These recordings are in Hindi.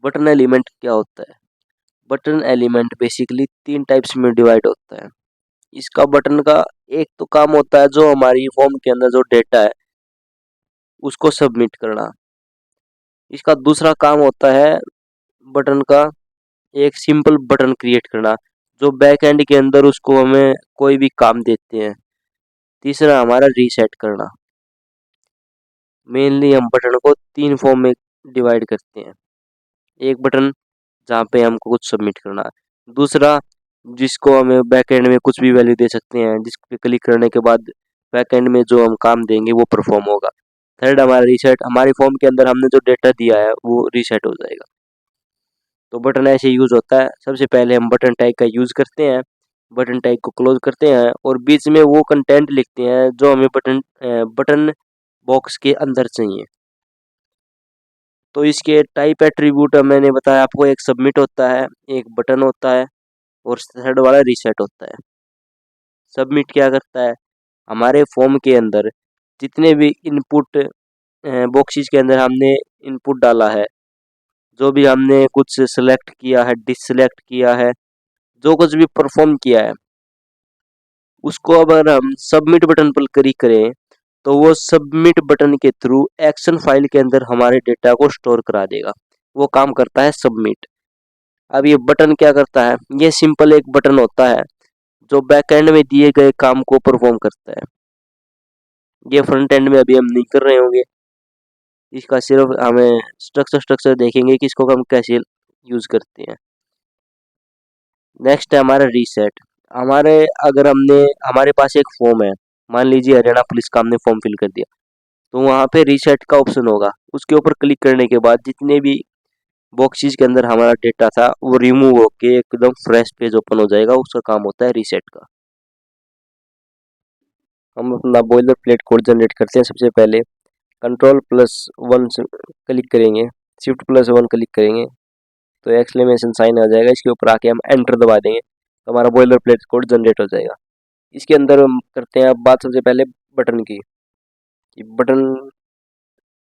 बटन एलिमेंट क्या होता है? बटन एलिमेंट बेसिकली 3 टाइप्स में डिवाइड होता है। इसका बटन का एक तो काम होता है जो हमारी फॉर्म के अंदर जो डेटा है उसको सबमिट करना। इसका दूसरा काम होता है बटन का एक सिंपल बटन क्रिएट करना जो बैक एंड के अंदर उसको हमें कोई भी काम देते हैं। तीसरा हमारा रीसेट करना। मेनली हम बटन को 3 फॉर्म में डिवाइड करते हैं। एक बटन जहाँ पे हमको कुछ सबमिट करना है, दूसरा जिसको हमें बैक एंड में कुछ भी वैल्यू दे सकते हैं, जिस पे क्लिक करने के बाद बैक एंड में जो हम काम देंगे वो परफॉर्म होगा। थर्ड हमारा रीसेट, हमारी फॉर्म के अंदर हमने जो डेटा दिया है वो रीसेट हो जाएगा। तो बटन ऐसे यूज होता है। सबसे पहले हम बटन टैग का यूज करते हैं, बटन टैग को क्लोज करते हैं और बीच में वो कंटेंट लिखते हैं जो हमें बटन बॉक्स के अंदर चाहिए। तो इसके टाइप एट्रीब्यूट मैंने बताया आपको, एक सबमिट होता है, एक बटन होता है और थर्ड वाला रीसेट होता है। सबमिट क्या करता है? हमारे फॉर्म के अंदर जितने भी इनपुट बॉक्सेस के अंदर हमने इनपुट डाला है, जो भी हमने कुछ सेलेक्ट किया है, डिससेलेक्ट किया है, जो कुछ भी परफॉर्म किया है, उसको अगर हम सबमिट बटन पर क्लिक करें तो वो सबमिट बटन के थ्रू एक्शन फाइल के अंदर हमारे डेटा को स्टोर करा देगा। वो काम करता है सबमिट। अब ये बटन क्या करता है? ये सिंपल एक बटन होता है जो बैक एंड में दिए गए काम को परफॉर्म करता है। ये फ्रंट एंड में अभी हम नहीं कर रहे होंगे, इसका सिर्फ हमें स्ट्रक्चर देखेंगे कि इसको हम कैसे यूज करते हैं। नेक्स्ट है हमारा रीसेट। अगर हमारे पास एक फॉर्म है, मान लीजिए हरियाणा पुलिस का हमने फॉर्म फिल कर दिया, तो वहाँ पे रीसेट का ऑप्शन होगा। उसके ऊपर क्लिक करने के बाद जितने भी बॉक्सेस के अंदर हमारा डेटा था वो रिमूव होके एकदम फ्रेश पेज ओपन हो जाएगा। उसका काम होता है रीसेट का। हम अपना बॉयलर प्लेट कोड जनरेट करते हैं। सबसे पहले Ctrl+1 क्लिक करेंगे, Shift+1 क्लिक करेंगे तो एक्सक्लेमेशन साइन आ जाएगा। इसके ऊपर आके हम एंटर दबा देंगे तो हमारा बॉयलर प्लेट कोड जनरेट हो जाएगा। इसके अंदर हम करते हैं अब बात सबसे पहले बटन की। बटन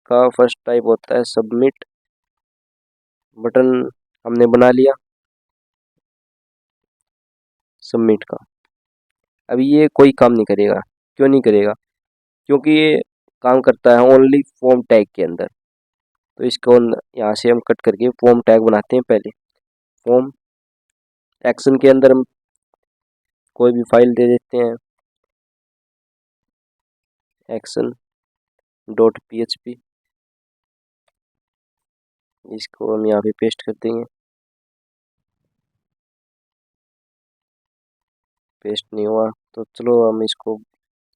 का फर्स्ट टाइप होता है सबमिट। बटन हमने बना लिया सबमिट का। अभी ये कोई काम नहीं करेगा। क्यों नहीं करेगा? क्योंकि ये काम करता है ओनली फॉर्म टैग के अंदर। तो इसको यहाँ से हम कट करके फॉर्म टैग बनाते हैं। पहले फॉर्म एक्शन के अंदर हम कोई भी फाइल दे देते हैं, action.php। इसको हम यहाँ पे पेस्ट कर देंगे। पेस्ट नहीं हुआ तो चलो हम इसको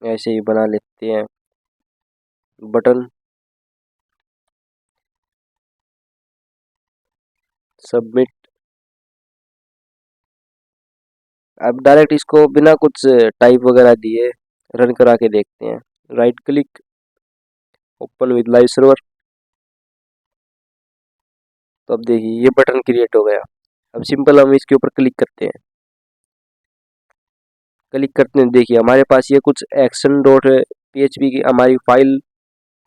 ऐसे ही बना लेते हैं। Button submit. अब डायरेक्ट इसको बिना कुछ टाइप वगैरह दिए रन करा के देखते हैं। Right click, open with live server. तो अब देखिए ये बटन क्रिएट हो गया। अब सिंपल हम इसके ऊपर क्लिक करते हैं। क्लिक करते हैं, देखिए हमारे पास ये कुछ action.php की हमारी फाइल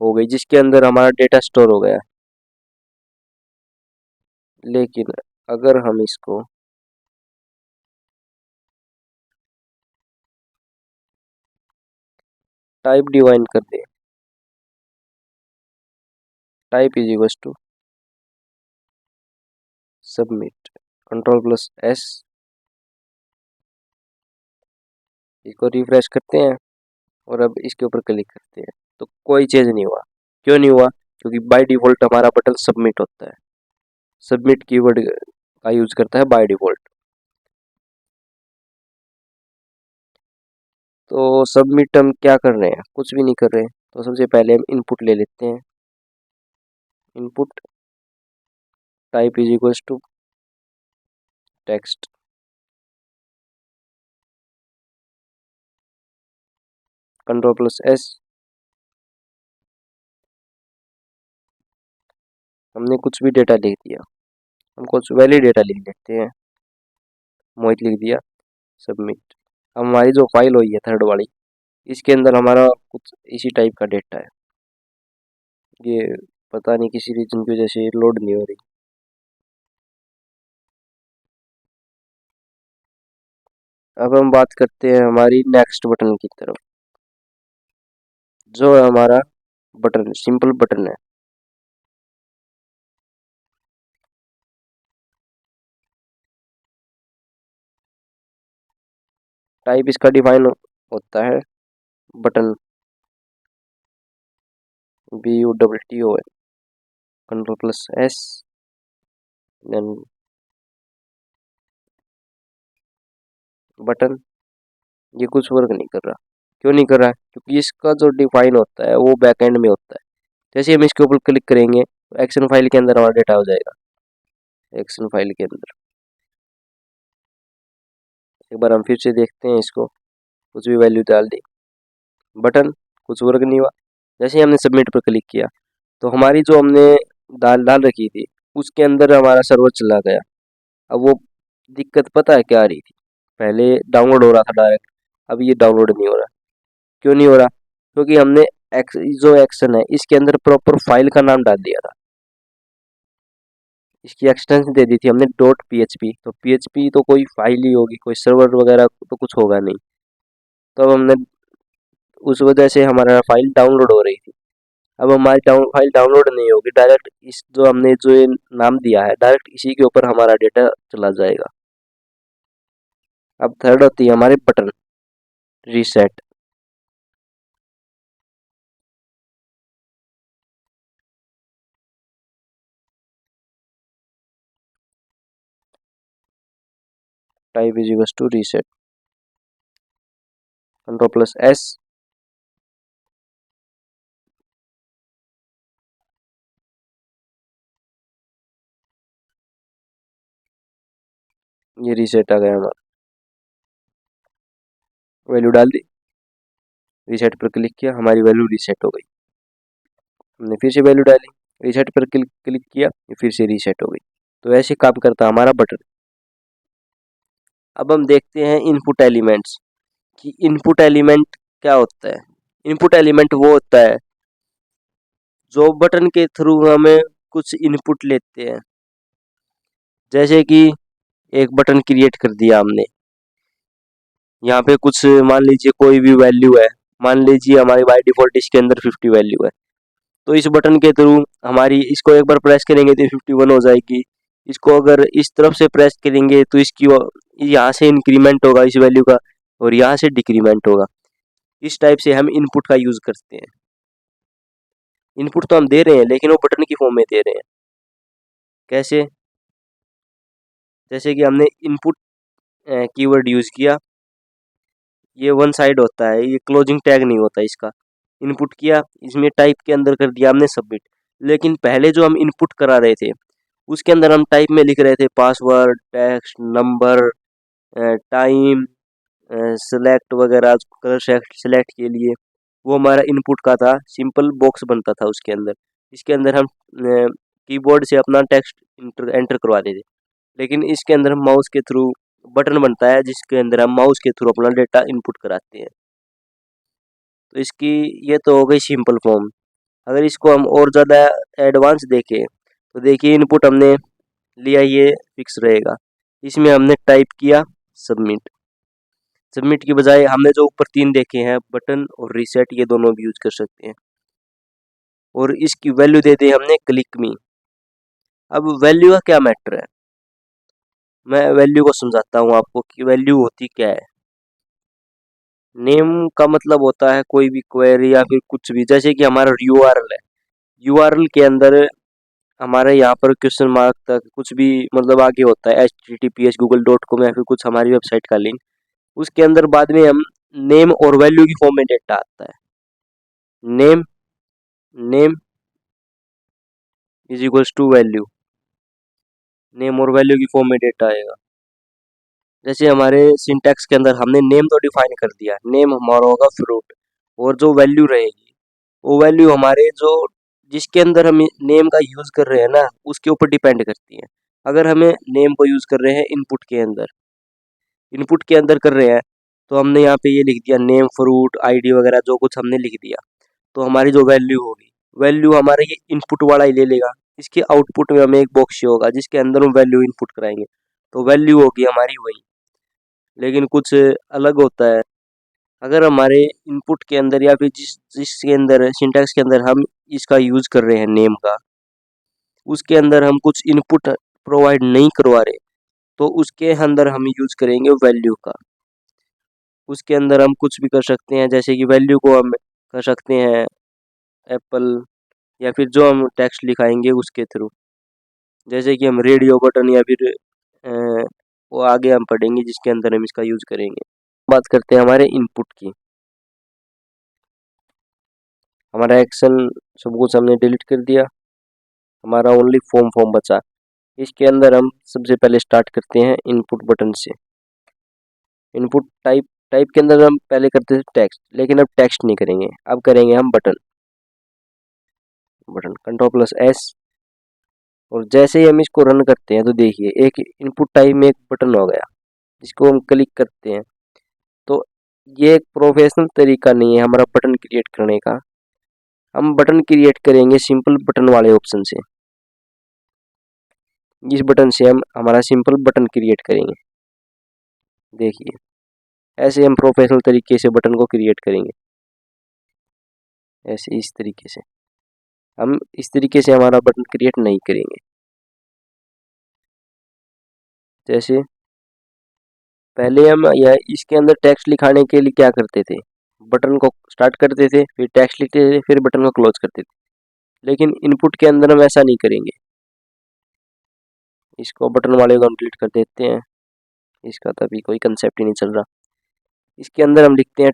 हो गई जिसके अंदर हमारा डेटा स्टोर हो गया। लेकिन अगर हम इसको टाइप डिवाइन कर दें, type is equal to submit, Ctrl+S, इसको रिफ्रेश करते हैं और अब इसके ऊपर क्लिक करते हैं तो कोई चेंज नहीं हुआ। क्यों नहीं हुआ? क्योंकि बाय डिफॉल्ट हमारा बटन सबमिट होता है। सबमिट कीवर्ड का यूज करता है बाय डिफॉल्ट। तो सबमिट हम क्या कर रहे हैं? कुछ भी नहीं कर रहे हैं। तो सबसे पहले हम इनपुट ले लेते हैं। Input type is equal to text, Ctrl+S। हमने कुछ भी डेटा लिख दिया, हम कुछ वैलिड डेटा लिख लेते हैं। मोहित लिख दिया, सबमिट। हमारी जो फाइल हुई है थर्ड वाली, इसके अंदर हमारा कुछ इसी टाइप का डेटा है। ये पता नहीं किसी रीजन की वजह से लोड नहीं हो रही। अब हम बात करते हैं हमारी नेक्स्ट बटन की तरफ, जो है हमारा बटन, सिंपल बटन है। टाइप इसका डिफाइन होता है button, BUTTON, Ctrl+S, then button. ये कुछ वर्क नहीं कर रहा। क्यों नहीं कर रहा है? क्योंकि इसका जो डिफाइन होता है वो बैकएंड में होता है। जैसे हम इसके ऊपर क्लिक करेंगे तो एक्शन फाइल के अंदर हमारा डेटा हो जाएगा। एक्शन फाइल के अंदर एक बार हम फिर से देखते हैं इसको, कुछ भी वैल्यू डाल दी, बटन कुछ वर्क नहीं हुआ। जैसे ही हमने सबमिट पर क्लिक किया तो हमारी जो हमने डाल डाल रखी थी उसके अंदर हमारा सर्वर चला गया। अब वो दिक्कत पता है क्या आ रही थी? पहले डाउनलोड हो रहा था डायरेक्ट, अब ये डाउनलोड नहीं हो रहा। क्यों नहीं हो रहा? क्योंकि हमने जो एक्शन है इसके अंदर प्रॉपर फाइल का नाम डाल दिया था। इसकी एक्सटेंशन दे दी थी हमने .php, तो php तो कोई फाइल ही होगी, कोई सर्वर वगैरह तो कुछ होगा नहीं। तो अब हमने उस वजह से हमारा फाइल डाउनलोड हो रही थी। अब हमारी फाइल डाउनलोड नहीं होगी, डायरेक्ट इस जो हमने जो ये नाम दिया है डायरेक्ट इसी के ऊपर हमारा डेटा चला जाएगा। अब थर्ड होती है हमारे button, reset. Type is equals to reset, Ctrl+S, ये रीसेट आ गया हमारा। वैल्यू डाल दी, रीसेट पर क्लिक किया, हमारी वैल्यू रीसेट हो गई। हमने फिर से वैल्यू डाली, रीसेट पर क्लिक किया, ये फिर से रीसेट हो गई। तो ऐसे काम करता हमारा बटन। अब हम देखते हैं इनपुट एलिमेंट्स कि इनपुट एलिमेंट क्या होता है। इनपुट एलिमेंट वो होता है जो बटन के थ्रू हमें कुछ इनपुट लेते हैं। जैसे कि एक बटन क्रिएट कर दिया हमने, यहाँ पे कुछ मान लीजिए कोई भी वैल्यू है, मान लीजिए हमारी बाय डिफॉल्ट इसके अंदर 50 वैल्यू है, तो इस बटन के थ्रू हमारी इसको एक बार प्रेस करेंगे तो 51 हो जाएगी। इसको अगर इस तरफ से प्रेस करेंगे तो इसकी यहाँ से इंक्रीमेंट होगा इस वैल्यू का और यहाँ से डिक्रीमेंट होगा। इस टाइप से हम इनपुट का यूज करते हैं। इनपुट तो हम दे रहे हैं लेकिन वो बटन की फॉर्म में दे रहे हैं। कैसे? जैसे कि हमने इनपुट कीवर्ड यूज किया, ये वन साइड होता है, ये क्लोजिंग टैग नहीं होता इसका। इनपुट किया, इसमें टाइप के अंदर कर दिया हमने सबमिट। लेकिन पहले जो हम इनपुट करा रहे थे उसके अंदर हम टाइप में लिख रहे थे password, text, number, time, select वगैरह, कलर सेलेक्ट के लिए। वो हमारा इनपुट का था, सिंपल बॉक्स बनता था उसके अंदर। इसके अंदर हम कीबोर्ड से अपना टेक्स्ट एंटर करवाते थे। लेकिन इसके अंदर हम माउस के थ्रू बटन बनता है जिसके अंदर हम माउस के थ्रू अपना डेटा इनपुट कराते हैं। तो इसकी ये तो हो गई सिंपल फॉर्म। अगर इसको हम और ज़्यादा एडवांस देखें तो देखिए इनपुट हमने लिया, ये फिक्स रहेगा। इसमें हमने टाइप किया सबमिट। सबमिट की बजाय हमने जो ऊपर तीन देखे हैं बटन और रीसेट, ये दोनों भी यूज कर सकते हैं। और इसकी वैल्यू दे दी हमने क्लिक मी। अब वैल्यू का क्या मैटर है, मैं वैल्यू को समझाता हूँ आपको कि वैल्यू होती क्या है। नेम का मतलब होता है कोई भी क्वेरी या फिर कुछ भी, जैसे कि हमारा यूआरएल है, यूआरएल के अंदर हमारे यहाँ पर क्वेश्चन मार्क तक कुछ भी मतलब आगे होता है, https google.com या फिर कुछ हमारी वेबसाइट का लिंक, उसके अंदर बाद में हम नेम और वैल्यू की फॉर्म में डेटा आता है। Name name is equals to value, name और वैल्यू की फॉर्म में डेटा आएगा। जैसे हमारे सिंटैक्स के अंदर हमने नेम तो डिफाइन कर दिया, नेम हमारा होगा फ्रूट, और जो वैल्यू रहेगी वो वैल्यू हमारे जो जिसके अंदर हम नेम का यूज कर रहे हैं ना उसके ऊपर डिपेंड करती है। अगर हमें नेम को यूज कर रहे हैं इनपुट के अंदर कर रहे हैं तो हमने यहाँ पे ये लिख दिया नेम फ्रूट आईडी वगैरह जो कुछ हमने लिख दिया, तो हमारी जो वैल्यू होगी, वैल्यू हमारा ये इनपुट वाला ही ले लेगा। इसके आउटपुट में हमें एक बॉक्स होगा जिसके अंदर हम वैल्यू इनपुट कराएंगे, तो वैल्यू होगी हमारी वही। लेकिन कुछ अलग होता है। अगर हमारे इनपुट के अंदर या फिर जिसके अंदर सिंटैक्स के अंदर हम इसका यूज कर रहे हैं नेम का, उसके अंदर हम कुछ इनपुट प्रोवाइड नहीं करवा रहे, तो उसके अंदर हम यूज करेंगे वैल्यू का। उसके अंदर हम कुछ भी कर सकते हैं, जैसे कि वैल्यू को हम कर सकते हैं एप्पल, या फिर जो हम टेक्स्ट लिखाएंगे उसके थ्रू, जैसे कि हम रेडियो बटन या फिर वो आगे हम पढ़ेंगे जिसके अंदर हम इसका यूज करेंगे। बात करते हैं हमारे इनपुट की। हमारा एक्शन सब कुछ हमने डिलीट कर दिया, हमारा ओनली फॉर्म बचा। इसके अंदर हम सबसे पहले स्टार्ट करते हैं इनपुट बटन से। इनपुट टाइप टाइप के अंदर हम पहले करते थे टेक्स्ट, लेकिन अब टेक्स्ट नहीं करेंगे, अब करेंगे हम बटन। बटन Ctrl+S, और जैसे ही हम इसको रन करते हैं तो देखिए एक इनपुट टाइप में एक बटन हो गया, जिसको हम क्लिक करते हैं। तो ये एक प्रोफेशनल तरीका नहीं है हमारा बटन क्रिएट करने का। हम बटन क्रिएट करेंगे सिंपल बटन वाले ऑप्शन से। इस बटन से हम हमारा सिंपल बटन क्रिएट करेंगे। देखिए ऐसे हम प्रोफेशनल तरीके से बटन को क्रिएट करेंगे, ऐसे इस तरीके से। हम इस तरीके से हमारा बटन क्रिएट नहीं करेंगे। जैसे पहले हम यह इसके अंदर टेक्स्ट लिखाने के लिए क्या करते थे, बटन को स्टार्ट करते थे, फिर टेक्स्ट लिखते थे, फिर बटन को क्लोज करते थे। लेकिन इनपुट के अंदर हम ऐसा नहीं करेंगे। इसको बटन वाले को हम डिलीट कर देते हैं, इसका तभी कोई कंसेप्ट ही नहीं चल रहा। इसके अंदर हम लिखते हैं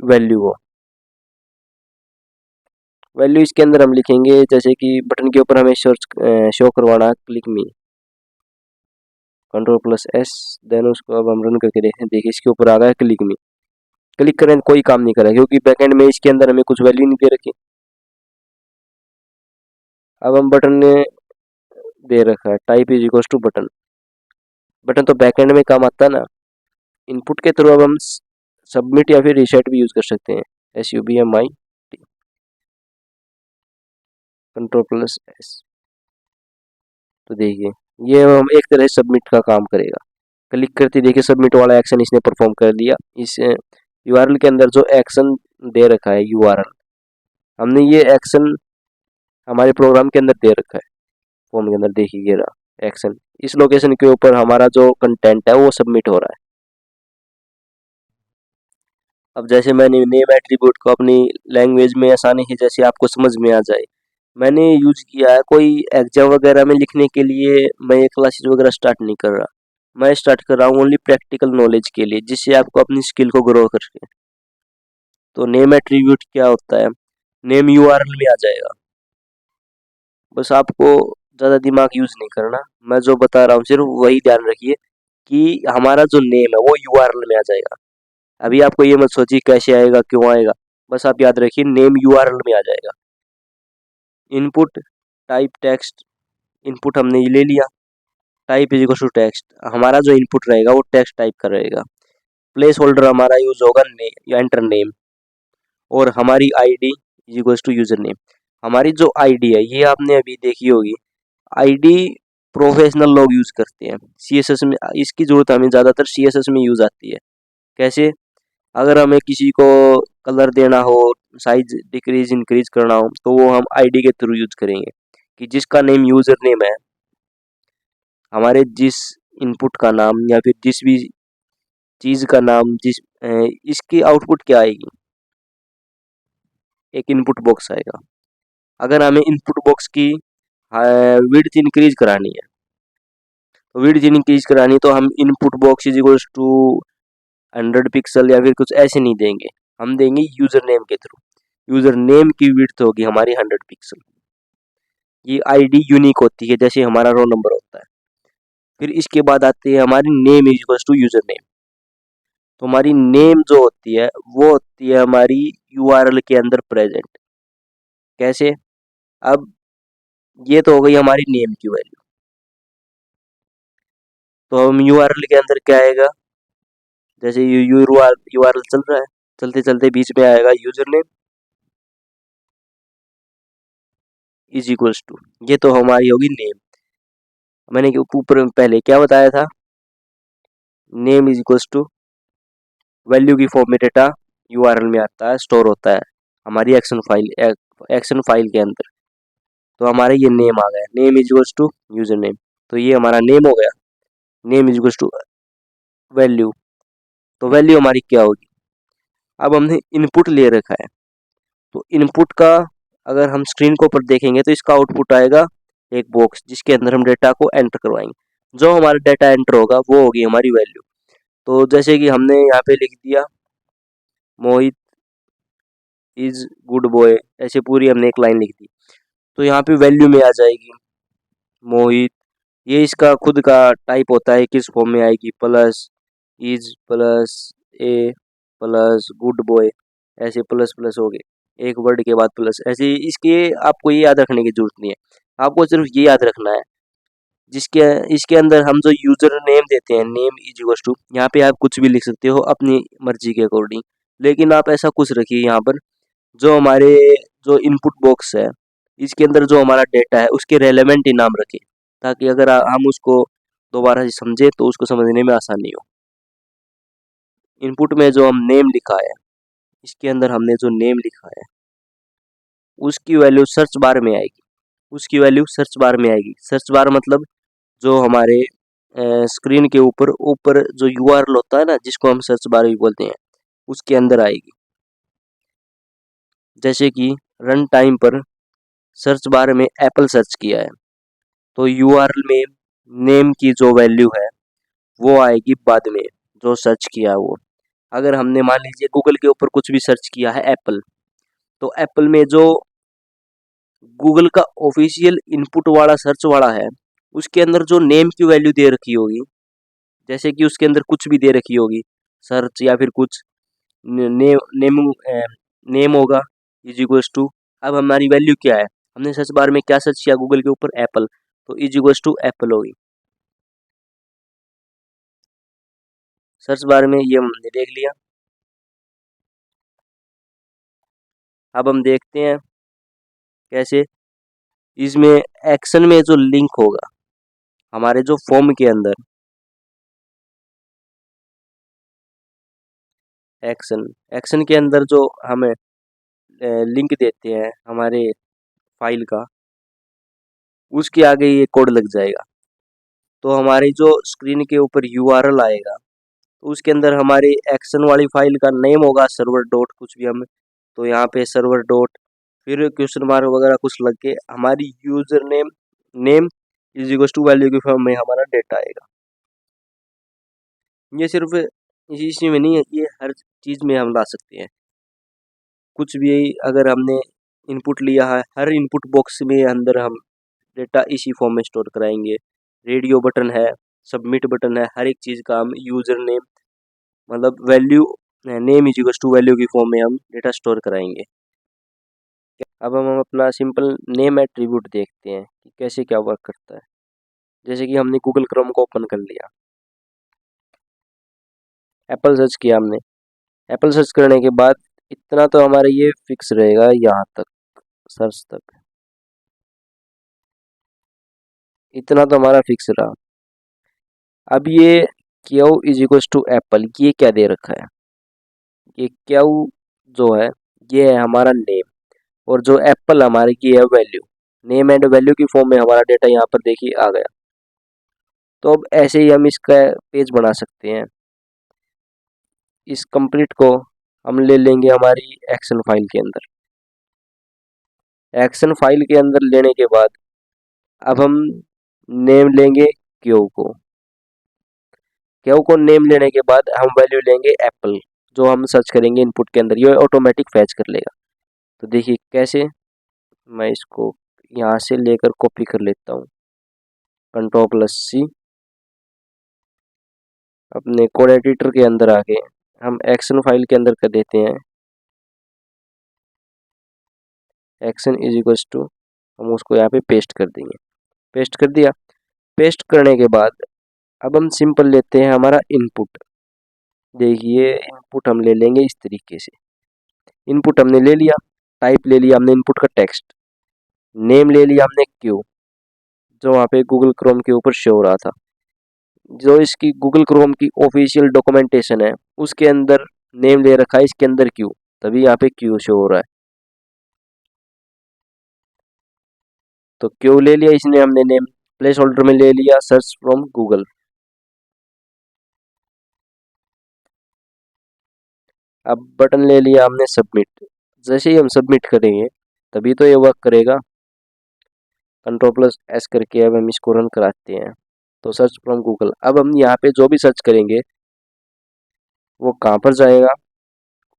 वैल्यू को। वैल्यू इसके अंदर हम लिखेंगे, जैसे कि बटन के ऊपर हमें शो करवाना है क्लिक मी, Ctrl+S, देन उसको अब हम रन करके देखें। देखिए इसके ऊपर आ गया क्लिक मी। क्लिक करें तो कोई काम नहीं करेगा, क्योंकि बैकएंड में इसके अंदर हमें कुछ वैल्यू नहीं दे रखी। अब हम बटन ने दे रखा है type is equal to button. Button तो बैकएंड में काम आता है ना। इनपुट के थ्रू अब हम सबमिट या फिर रीसेट भी यूज कर सकते हैं, SUBMI, Ctrl+S। तो देखिए ये हम एक तरह से सबमिट का काम करेगा। क्लिक करते देखिए सबमिट वाला एक्शन इसने परफॉर्म कर दिया। इस URL के अंदर जो एक्शन दे रखा है URL, हमने ये एक्शन हमारे प्रोग्राम के अंदर दे रखा है। फॉर्म के अंदर देखिए ये रहा एक्शन, इस लोकेशन के ऊपर हमारा जो कंटेंट है वो सबमिट हो रहा है। अब जैसे मैंने नेम एट्रीब्यूट को अपनी लैंग्वेज में आसानी से जैसे आपको समझ में आ जाए, मैंने यूज किया है। कोई एग्जाम वगैरह में लिखने के लिए मैं ये क्लासेस वगैरह स्टार्ट नहीं कर रहा। मैं स्टार्ट कर रहा हूँ ओनली प्रैक्टिकल नॉलेज के लिए, जिससे आपको अपनी स्किल को ग्रो कर सके। तो नेम एट्रीब्यूट क्या होता है, नेम URL में आ जाएगा। बस आपको ज़्यादा दिमाग यूज नहीं करना, मैं जो बता रहा हूँ सिर्फ वही ध्यान रखिए कि हमारा जो नेम है वो URL में आ जाएगा। अभी आपको ये मत सोचिए कैसे आएगा क्यों आएगा, बस आप याद रखिए नेम URL में आ जाएगा। इनपुट टाइप टेक्स्ट, इनपुट हमने ये ले लिया, type is equal to text, हमारा जो इनपुट रहेगा वो टेक्स्ट टाइप का रहेगा। प्लेस होल्डर हमारा यूज होगा या एंटर नेम, और हमारी ID is equal to user name. हमारी जो आईडी है ये आपने अभी देखी होगी, आईडी प्रोफेशनल लोग यूज करते हैं। CSS में इसकी जरूरत हमें ज़्यादातर CSS में यूज आती है। कैसे, अगर हमें किसी को कलर देना हो, साइज डिक्रीज इंक्रीज करना हो, तो वो हम आईडी के थ्रू यूज करेंगे, कि जिसका नेम यूजर नेम है, हमारे जिस इनपुट का नाम या फिर जिस भी चीज का नाम, इसकी आउटपुट क्या आएगी, एक इनपुट बॉक्स आएगा। अगर हमें इनपुट बॉक्स की विड्थ इंक्रीज करानी है, तो विड्थ इंक्रीज करानी तो हम input box is equal to 100 pixel या फिर कुछ ऐसे नहीं देंगे, हम देंगे यूजर नेम के थ्रू। यूजर नेम की विड्थ होगी हमारी 100 पिक्सल। ये आईडी यूनिक होती है, जैसे हमारा रोल नंबर होता है। फिर इसके बाद आती है हमारी name is equal to user name. तो हमारी नेम जो होती है वो होती है हमारी URL के अंदर प्रेजेंट। कैसे, अब ये तो हो गई हमारी नेम की वैल्यू। तो हम URL के अंदर क्या आएगा, जैसे URL चल रहा है, चलते चलते बीच में आएगा user name is equals to, ये तो हमारी होगी नेम। मैंने ऊपर पहले क्या बताया था, name is equals to value की फॉर्म में डेटा यूआरएल में आता है, स्टोर होता है हमारी एक्शन फाइल के अंदर। तो हमारा ये नेम आ गया, name is equals to user name. तो ये हमारा नेम हो गया, name is equals to value. तो वैल्यू हमारी क्या होगी, अब हमने इनपुट ले रखा है, तो इनपुट का अगर हम स्क्रीन के ऊपर देखेंगे तो इसका आउटपुट आएगा एक बॉक्स जिसके अंदर हम डेटा को एंटर करवाएंगे। जो हमारा डेटा एंटर होगा वो होगी हमारी वैल्यू। तो जैसे कि हमने यहाँ पे लिख दिया मोहित इज गुड बॉय, ऐसे पूरी हमने एक लाइन लिख दी, तो यहाँ पे वैल्यू में आ जाएगी मोहित। ये इसका खुद का टाइप होता है, किस फॉर्म में आएगी, plus is plus A plus good boy, ऐसे प्लस प्लस हो गए, एक वर्ड के बाद प्लस, ऐसे इसके आपको ये याद रखने की जरूरत नहीं है। आपको सिर्फ ये याद रखना है जिसके इसके अंदर हम जो यूजर नेम देते हैं, नेम इज इक्वल टू, यहाँ पे आप कुछ भी लिख सकते हो अपनी मर्जी के अकॉर्डिंग, लेकिन आप ऐसा कुछ रखिए यहाँ पर जो हमारे जो इनपुट बॉक्स है इसके अंदर जो हमारा डेटा है उसके रेलेवेंट ही नाम रखें, ताकि अगर हम उसको दोबारा से समझे तो उसको समझने में आसानी हो। इनपुट में जो हम नेम लिखा है, इसके अंदर हमने जो नेम लिखा है उसकी वैल्यू सर्च बार में आएगी, उसकी वैल्यू सर्च बार में आएगी। सर्च बार मतलब जो हमारे स्क्रीन के ऊपर ऊपर जो यूआरएल होता है ना, जिसको हम सर्च बार भी बोलते हैं, उसके अंदर आएगी। जैसे कि रन टाइम पर सर्च बार में एप्पल सर्च किया है, तो यूआरएल में नेम की जो वैल्यू है वो आएगी बाद में, जो सर्च किया है वो। अगर हमने मान लीजिए गूगल के ऊपर कुछ भी सर्च किया है एप्पल, तो एप्पल में जो गूगल का ऑफिशियल इनपुट वाला सर्च वाला है उसके अंदर जो नेम की वैल्यू दे रखी होगी, जैसे कि उसके अंदर कुछ भी दे रखी होगी सर्च या फिर कुछ नेम नेम नेम होगा इज इक्वल्स टू, अब हमारी वैल्यू क्या है, हमने सर्च बार में क्या सर्च किया गूगल के ऊपर, एप्पल, तो इज इक्वल्स टू एप्पल होगी। सर्च बार में ये हमने देख लिया। अब हम देखते हैं कैसे इसमें एक्शन में जो लिंक होगा हमारे जो फॉर्म के अंदर, एक्शन एक्शन के अंदर जो हमें लिंक देते हैं हमारे फाइल का, उसके आगे ये कोड लग जाएगा। तो हमारी जो स्क्रीन के ऊपर यूआरएल आएगा तो उसके अंदर हमारी एक्शन वाली फाइल का नेम होगा सर्वर डॉट कुछ भी, हम तो यहाँ पे सर्वर डॉट फिर क्वेश्चन मार्क वगैरह कुछ लग के हमारी user name name is equal to value के फॉर्म में हमारा डेटा आएगा। ये सिर्फ इसी में नहीं है, ये हर चीज़ में हम ला सकते हैं। कुछ भी अगर हमने इनपुट लिया है, हर इनपुट बॉक्स में अंदर हम डेटा इसी फॉर्म में स्टोर कराएंगे। रेडियो बटन है, सबमिट बटन है, हर एक चीज़ का हम यूज़र नेम मतलब value name is equal to value की फॉर्म में हम डेटा स्टोर कराएंगे। अब हम अपना सिंपल नेम एट्रीब्यूट देखते हैं कि कैसे क्या वर्क करता है। जैसे कि हमने गूगल क्रोम को ओपन कर लिया, एप्पल सर्च किया हमने, एप्पल सर्च करने के बाद इतना तो हमारा ये फिक्स रहेगा, यहाँ तक सर्च तक इतना तो हमारा फिक्स रहा। अब ये Q is equal to apple, ये क्या दे रखा है, ये क्यू जो है ये है हमारा नेम, और जो एप्पल हमारी की है वैल्यू। नेम एंड वैल्यू की फॉर्म में हमारा डेटा यहाँ पर देखिए आ गया। तो अब ऐसे ही हम इसका पेज बना सकते हैं। इस कंप्लीट को हम ले लेंगे हमारी एक्शन फाइल के अंदर। एक्शन फाइल के अंदर लेने के बाद अब हम नेम लेंगे क्यू को नेम लेने के बाद हम वैल्यू लेंगे एप्पल, जो हम सर्च करेंगे इनपुट के अंदर, ये ऑटोमेटिक फैच कर लेगा। तो देखिए कैसे, मैं इसको यहाँ से लेकर कॉपी कर लेता हूँ, Ctrl+C, अपने कोड एडिटर के अंदर आके हम एक्शन फाइल के अंदर कर देते हैं एक्शन इज इक्वल टू, हम उसको यहाँ पे पेस्ट कर देंगे। पेस्ट कर दिया, पेस्ट करने के बाद अब हम सिंपल लेते हैं हमारा इनपुट। देखिए इनपुट हम ले लेंगे इस तरीके से, इनपुट हमने ले लिया, टाइप ले लिया हमने इनपुट का टेक्स्ट, नेम ले लिया हमने क्यू जो वहाँ पे गूगल क्रोम के ऊपर शो हो रहा था, जो इसकी गूगल क्रोम की ऑफिशियल डॉक्यूमेंटेशन है उसके अंदर नेम ले रखा है, इसके अंदर क्यू, तभी यहाँ पे क्यू शो हो रहा है। तो क्यू ले लिया इसने हमने नेम, प्लेस होल्डर में ले लिया सर्च फ्रॉम गूगल। अब बटन ले लिया हमने सबमिट। जैसे ही हम सबमिट करेंगे तभी तो ये वर्क करेगा। कंट्रोल प्लस एस करके अब हम इसको रन कराते हैं। तो सर्च फ्रॉम गूगल, अब हम यहाँ पे जो भी सर्च करेंगे वो कहाँ पर जाएगा,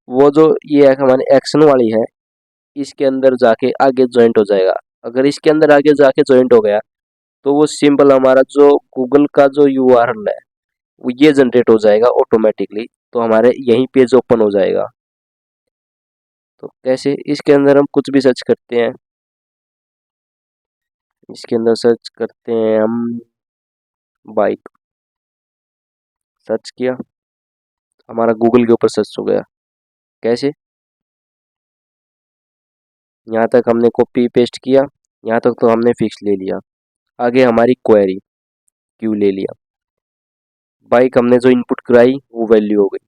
वो जो ये हमारी एक्शन वाली है इसके अंदर जाके आगे ज्वाइंट हो जाएगा। अगर इसके अंदर आगे जाके ज्वाइंट हो गया तो वो सिंपल हमारा जो गूगल का जो यूआरएल है वो ये जनरेट हो जाएगा ऑटोमेटिकली, तो हमारे यही पेज ओपन हो जाएगा। तो कैसे, इसके अंदर हम कुछ भी सर्च करते हैं, इसके अंदर सर्च करते हैं हम बाइक, सर्च किया, हमारा गूगल के ऊपर सर्च हो गया। कैसे, यहाँ तक हमने कॉपी पेस्ट किया, यहाँ तक तो हमने फिक्स ले लिया। आगे हमारी क्वेरी क्यू ले लिया, बाइक हमने जो इनपुट कराई वो वैल्यू हो गई।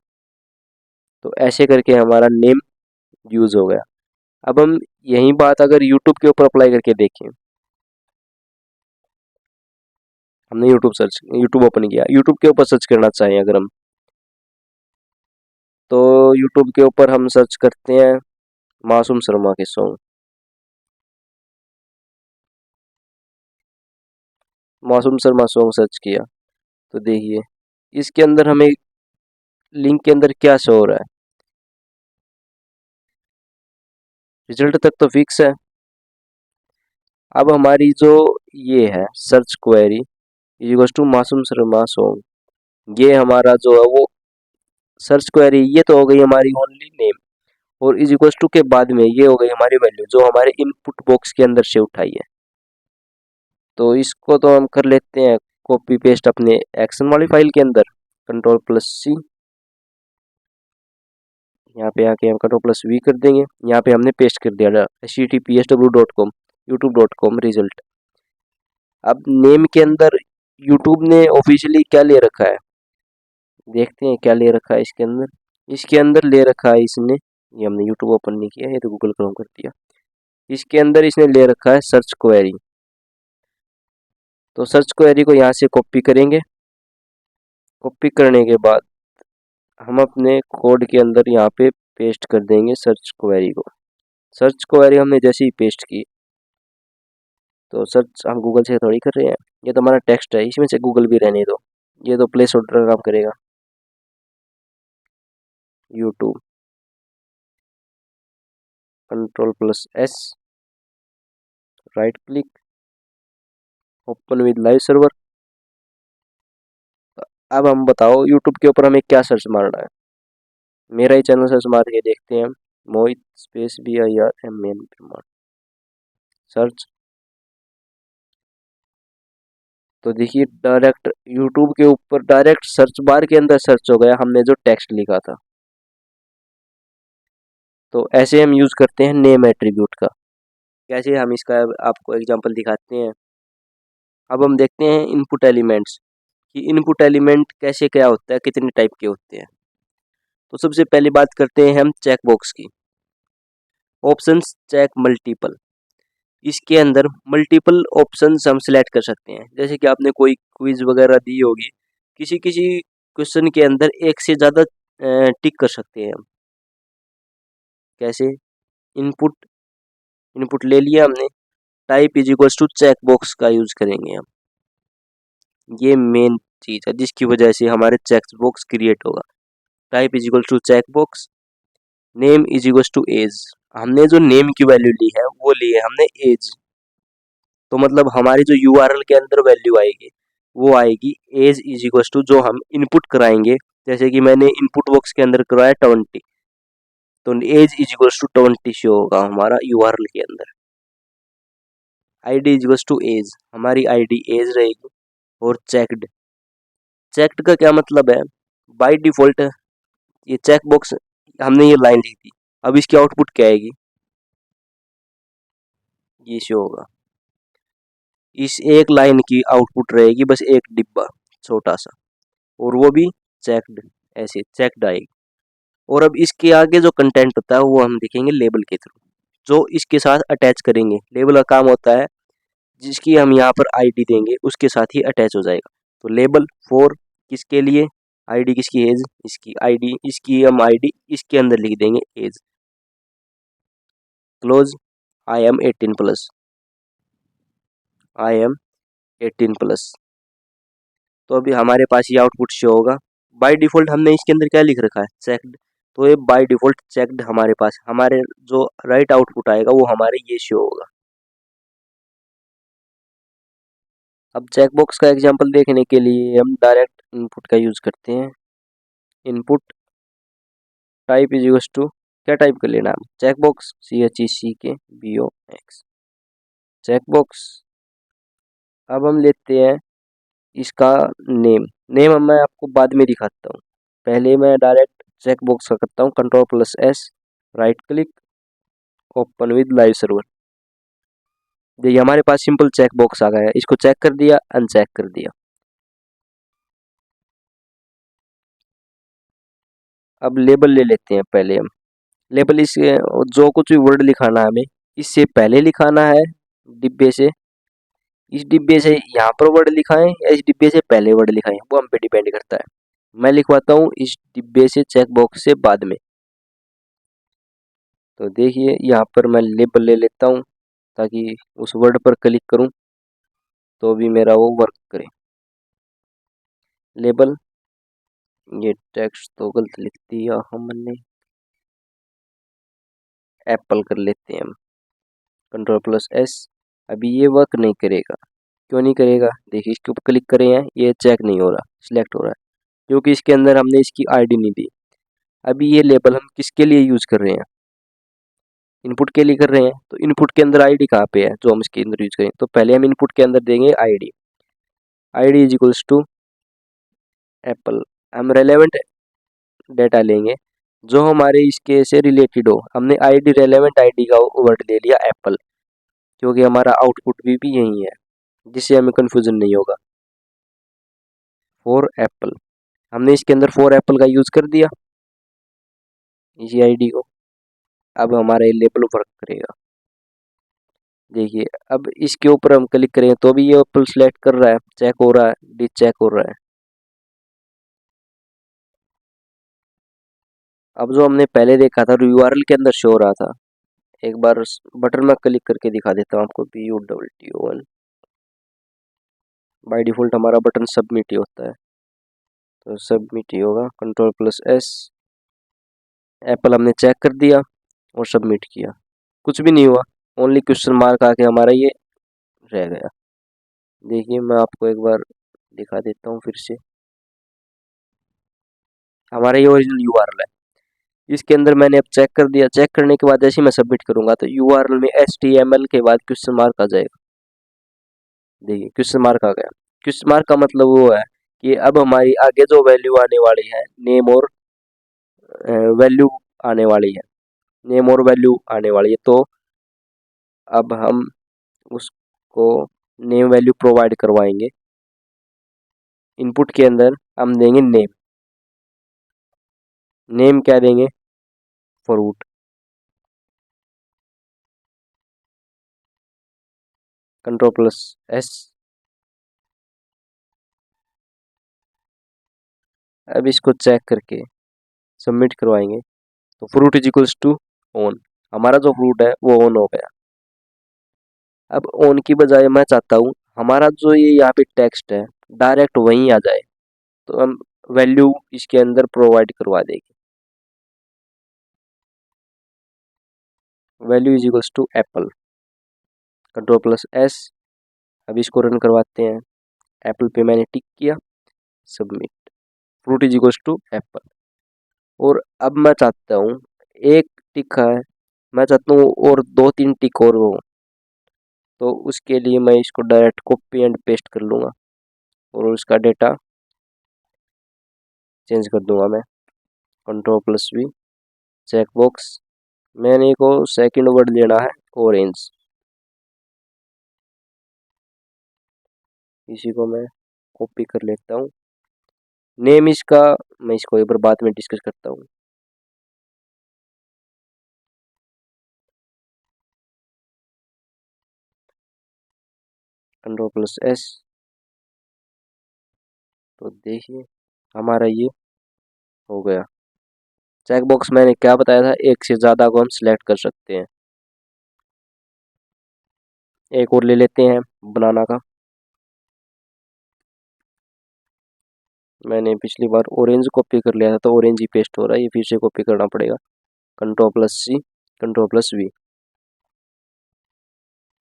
तो ऐसे करके हमारा नेम यूज हो गया। अब हम यही बात अगर यूट्यूब के ऊपर अप्लाई करके देखें, हमने यूट्यूब ओपन किया, यूट्यूब के ऊपर सर्च करना चाहें अगर हम, तो यूट्यूब के ऊपर हम सर्च करते हैं मासूम शर्मा के song. Masoom Sharma song search किया तो देखिए इसके अंदर हमें लिंक के अंदर क्या शो हो रहा है, रिजल्ट तक तो फिक्स है। अब हमारी जो ये है search query equals to Masoom Sharma song, ये हमारा जो है वो सर्च क्वेरी, ये तो हो गई हमारी ओनली नेम, और इज इक्वल्स टू के बाद में ये हो गई हमारी वैल्यू जो हमारे इनपुट बॉक्स के अंदर से उठाई है। तो इसको तो हम कर लेते हैं कॉपी पेस्ट अपने एक्शन वाली फाइल के अंदर, कंट्रोल प्लस सी, यहाँ पे आके हम कंट्रोल प्लस वी कर देंगे। यहाँ पे हमने पेस्ट कर दिया https://w.com youtube.com रिजल्ट। अब नेम के अंदर यूट्यूब ने ऑफिशियली क्या ले रखा है, देखते हैं क्या ले रखा है इसके अंदर। इसके अंदर ले रखा है इसने, ये हमने यूट्यूब ओपन नहीं किया, ये तो गूगल क्रोम कर दिया। इसके अंदर इसने ले रखा है सर्च क्वेरी। तो सर्च क्वेरी को यहाँ से कॉपी करेंगे, कॉपी करने के बाद हम अपने कोड के अंदर यहाँ पे पेस्ट कर देंगे सर्च क्वेरी को। सर्च क्वेरी हमने जैसे ही पेस्ट की, तो सर्च हम गूगल से थोड़ी कर रहे हैं, ये तो हमारा टेक्स्ट है, इसमें से गूगल भी रहने दो, ये तो प्लेस होल्डर का काम करेगा। YouTube, control plus S, right click, open with live server. अब हम बताओ यूट्यूब के ऊपर हमें क्या सर्च मारना है, मेरा ही चैनल सर्च मार के देखते हैं हम, मोहित स्पेस BIRMN ब्रह्मांड, सर्च। तो देखिए डायरेक्ट यूट्यूब के ऊपर डायरेक्ट सर्च बार के अंदर सर्च हो गया हमने जो टेक्स्ट लिखा था। तो ऐसे हम यूज करते हैं नेम एट्रीब्यूट का। कैसे, हम इसका आपको एग्जांपल दिखाते हैं। अब हम देखते हैं इनपुट एलिमेंट्स कि इनपुट एलिमेंट कैसे क्या होता है, कितने टाइप के होते हैं। तो सबसे पहली बात करते हैं हम चेक बॉक्स की। ऑप्शंस चेक मल्टीपल, इसके अंदर मल्टीपल ऑप्शंस हम सिलेक्ट कर सकते हैं। जैसे कि आपने कोई क्विज वगैरह दी होगी, किसी किसी क्वेश्चन के अंदर एक से ज़्यादा टिक कर सकते हैं हम। कैसे, इनपुट, इनपुट ले लिया हमने, type is equals to check box का यूज करेंगे हम। ये मेन चीज है जिसकी वजह से हमारे चेक बॉक्स क्रिएट होगा। Type is equals to check box, name is equals to age, हमने जो नेम की वैल्यू ली है वो ली है हमने एज। तो मतलब हमारी जो यूआरएल के अंदर वैल्यू आएगी वो आएगी एज इज इक्वल्स टू जो हम इनपुट कराएंगे। जैसे कि मैंने इनपुट बॉक्स के अंदर करवाया 20, तो age is equals to 20 show होगा हमारा यूआरएल के अंदर। ID is equals to age, हमारी आईडी एज रहेगी। और चेक्ड, चेक्ड का क्या मतलब है, बाय डिफॉल्ट ये चेक बॉक्स, हमने ये लाइन ली थी, अब इसकी आउटपुट क्या आएगी, ये शो होगा। इस एक लाइन की आउटपुट रहेगी बस एक डिब्बा छोटा सा, और वो भी चेक्ड, ऐसे चेक्ड आएगी। और अब इसके आगे जो कंटेंट होता है वो हम देखेंगे लेबल के थ्रू, जो इसके साथ अटैच करेंगे। लेबल का काम होता है जिसकी हम यहाँ पर आईडी देंगे उसके साथ ही अटैच हो जाएगा। तो लेबल फॉर किसके लिए, आईडी किसकी, एज, इसकी आईडी, इसकी हम आईडी इसके अंदर लिख देंगे age, close, I am 18 plus, I am 18 plus. तो अभी हमारे पास ये आउटपुट शो होगा। बाय डिफॉल्ट हमने इसके अंदर क्या लिख रखा है, चेक्ड, तो ये बाय डिफॉल्ट चेक्ड हमारे पास, हमारे जो राइट आउटपुट आएगा वो हमारे ये शो होगा। अब चेकबॉक्स का एग्जांपल देखने के लिए हम डायरेक्ट इनपुट का यूज करते हैं। Input type is equals to, क्या टाइप कर लेना, चेकबॉक्स, CHECKBOX चेकबॉक्स। अब हम लेते हैं इसका नेम, नेम मैं आपको बाद में दिखाता हूँ, पहले मैं डायरेक्ट चेकबॉक्स का करता हूँ, Ctrl+S, right click, open with live server. देखिए हमारे पास सिंपल चेकबॉक्स आ गया है, इसको चेक कर दिया, अनचेक कर दिया। अब लेबल ले लेते हैं पहले हम। लेबल इस जो कुछ भी वर्ड लिखाना है हमें इससे पहले लिखाना है डिब्बे से, इस डिब्बे से यहाँ पर वर्ड लिखाएं या इस डिब्बे से पहले वर्ड लिखाएं, वो हम पे डिपेंड करता है। मैं लिखवाता हूँ इस डिब्बे से चेकबॉक्स से बाद में। तो देखिए यहाँ पर मैं लेबल ले लेता हूँ ताकि उस वर्ड पर क्लिक करूँ तो भी मेरा वो वर्क करे। लेबल, ये टेक्स्ट तो गलत लिख दिया हमने, एप्पल कर लेते हैं हम, Ctrl+S। अभी ये वर्क नहीं करेगा, क्यों नहीं करेगा, देखिए इसके ऊपर क्लिक करें हैं, ये चेक नहीं हो रहा, सिलेक्ट हो रहा है क्योंकि इसके अंदर हमने इसकी आईडी नहीं दी। अभी ये लेबल हम किसके लिए यूज कर रहे हैं, इनपुट के लिए कर रहे हैं, तो इनपुट के अंदर आईडी कहाँ पे है जो हम इसके अंदर यूज करें, तो पहले हम इनपुट के अंदर देंगे ID, ID is equals to apple. हम रेलेवेंट डेटा लेंगे जो हमारे इसके से रिलेटेड हो, हमने आईडी रेलेवेंट आईडी का वर्ड ले लिया एप्पल, क्योंकि हमारा आउटपुट भी यही है जिससे हमें कंफ्यूजन नहीं होगा। फॉर एप्पल, हमने इसके अंदर फॉर एप्पल का यूज कर दिया इसी आईडी को। अब हमारा ये लेबल वर्क करेगा। देखिए अब इसके ऊपर हम क्लिक करें तो भी ये एप्पल सेलेक्ट कर रहा है, चेक हो रहा है, डिच चेक हो रहा है। अब जो हमने पहले देखा था यूआरएल के अंदर शो हो रहा था, एक बार बटन में क्लिक करके दिखा देता हूँ आपको, PUTTON। बाय डिफॉल्ट हमारा बटन सबमिट ही होता है, तो सबमिट ही होगा। Ctrl+S, एप्पल हमने चेक कर दिया और सबमिट किया, कुछ भी नहीं हुआ, ओनली क्वेश्चन मार्क आके हमारा ये रह गया। देखिए मैं आपको एक बार दिखा देता हूँ फिर से, हमारा ये ओरिजिनल यूआरएल है, इसके अंदर मैंने अब चेक कर दिया, चेक करने के बाद जैसे ही मैं सबमिट करूंगा तो यूआरएल में HTML के बाद क्वेश्चन मार्क आ जाएगा। देखिए क्वेश्चन मार्क आ गया, क्वेश्चन मार्क का मतलब वो है कि अब हमारी आगे जो वैल्यू आने वाली है, नेम और वैल्यू आने वाली है, नेम और वैल्यू आने वाली है, तो अब हम उसको नेम वैल्यू प्रोवाइड करवाएंगे। इनपुट के अंदर हम देंगे नेम, नेम क्या देंगे, फ्रूट। Ctrl+S, अब इसको चेक करके सबमिट करवाएंगे तो fruit is equals to on, हमारा जो फ्रूट है वो ऑन हो गया। अब ऑन की बजाय मैं चाहता हूँ हमारा जो ये यहाँ पे टेक्स्ट है डायरेक्ट वहीं आ जाए, तो हम वैल्यू इसके अंदर प्रोवाइड करवा देंगे, value is equals to apple. Ctrl+S, अब इसको रन करवाते हैं, एप्पल पे मैंने टिक किया, submit, fruit is equals to apple. और अब मैं चाहता हूँ एक टिक है, मैं चाहता हूँ और 2-3 टिक और हो, तो उसके लिए मैं इसको डायरेक्ट कॉपी एंड पेस्ट कर लूँगा और उसका डेटा चेंज कर दूंगा मैं। Ctrl+V, चेकबॉक्स, मैंने को सेकंड वर्ड लेना है ऑरेंज, इसी को मैं कॉपी कर लेता हूँ। नेम इसका मैं इसको एक बार बाद में डिस्कस करता हूँ। Ctrl+S। तो देखिए हमारा ये हो गया। चेक बॉक्स मैंने क्या बताया था, एक से ज़्यादा को हम सिलेक्ट कर सकते हैं। एक और ले लेते हैं बनाना का। मैंने पिछली बार ऑरेंज कॉपी कर लिया था तो ऑरेंज ही पेस्ट हो रहा है, ये फिर से कॉपी करना पड़ेगा। Ctrl+C, Ctrl+V।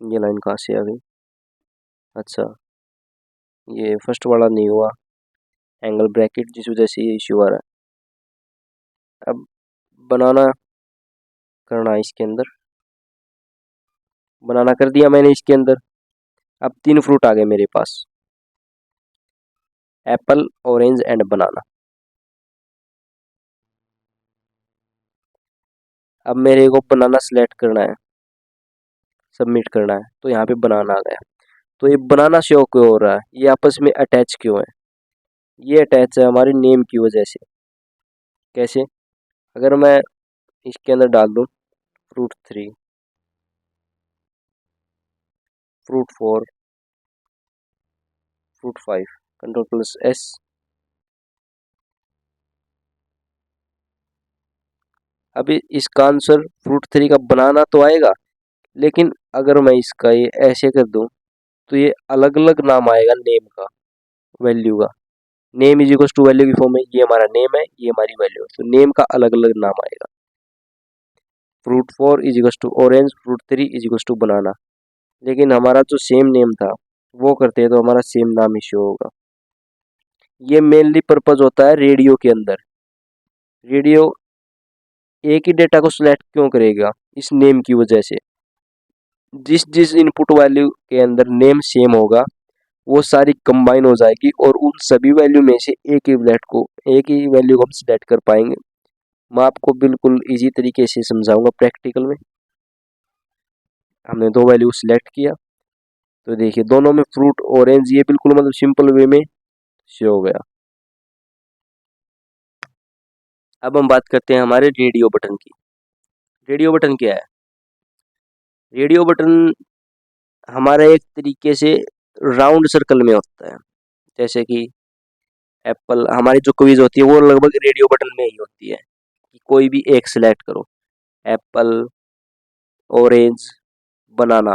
ये लाइन कहाँ से आ गई? अच्छा, ये फर्स्ट वाला नहीं हुआ एंगल ब्रैकेट, जिस वजह से ये इश्यू आ रहा है। अब बनाना करना है इसके अंदर, बनाना कर दिया मैंने इसके अंदर। अब 3 फ्रूट आ गए मेरे पास, एप्पल, ऑरेंज एंड बनाना। अब मेरे को बनाना सिलेक्ट करना है, सबमिट करना है, तो यहाँ पे बनाना आ गया। तो ये बनाना शो क्यों हो रहा है, ये आपस में अटैच क्यों है? ये अटैच है हमारी नेम की वजह से। कैसे? अगर मैं इसके अंदर डाल दूँ फ्रूट 3, फ्रूट 4, फ्रूट 5, Ctrl+S। अभी इसका आंसर फ्रूट 3 का बनाना तो आएगा, लेकिन अगर मैं इसका ये ऐसे कर दूं तो ये अलग अलग नाम आएगा नेम का, वैल्यू का। Name is equal to value की फॉर्म में, ये हमारा नेम है, ये हमारी वैल्यू है, तो नेम का अलग अलग नाम आएगा। Fruit 4 is equal to orange, fruit 3 is equal to banana. लेकिन हमारा जो सेम नेम था वो करते हैं तो हमारा सेम नाम ही शो होगा। ये मेनली पर्पज होता है रेडियो के अंदर। रेडियो एक ही डेटा को सिलेक्ट क्यों करेगा? इस नेम की वजह से। जिस जिस इनपुट वैल्यू के अंदर नेम सेम होगा वो सारी कंबाइन हो जाएगी और उन सभी वैल्यू में से एक ही वैल्यू को हम सिलेक्ट कर पाएंगे। मैं आपको बिल्कुल इजी तरीके से समझाऊंगा प्रैक्टिकल में। हमने 2 वैल्यू सिलेक्ट किया तो देखिए दोनों में फ्रूट ऑरेंज, ये बिल्कुल मतलब सिंपल वे में शो हो गया। अब हम बात करते हैं हमारे रेडियो बटन की। रेडियो बटन क्या है? रेडियो बटन हमारा एक तरीके से राउंड सर्कल में होता है। जैसे कि एप्पल, हमारी जो क्विज होती है वो लगभग रेडियो बटन में ही होती है कि कोई भी एक सिलेक्ट करो, एप्पल, ऑरेंज, बनाना।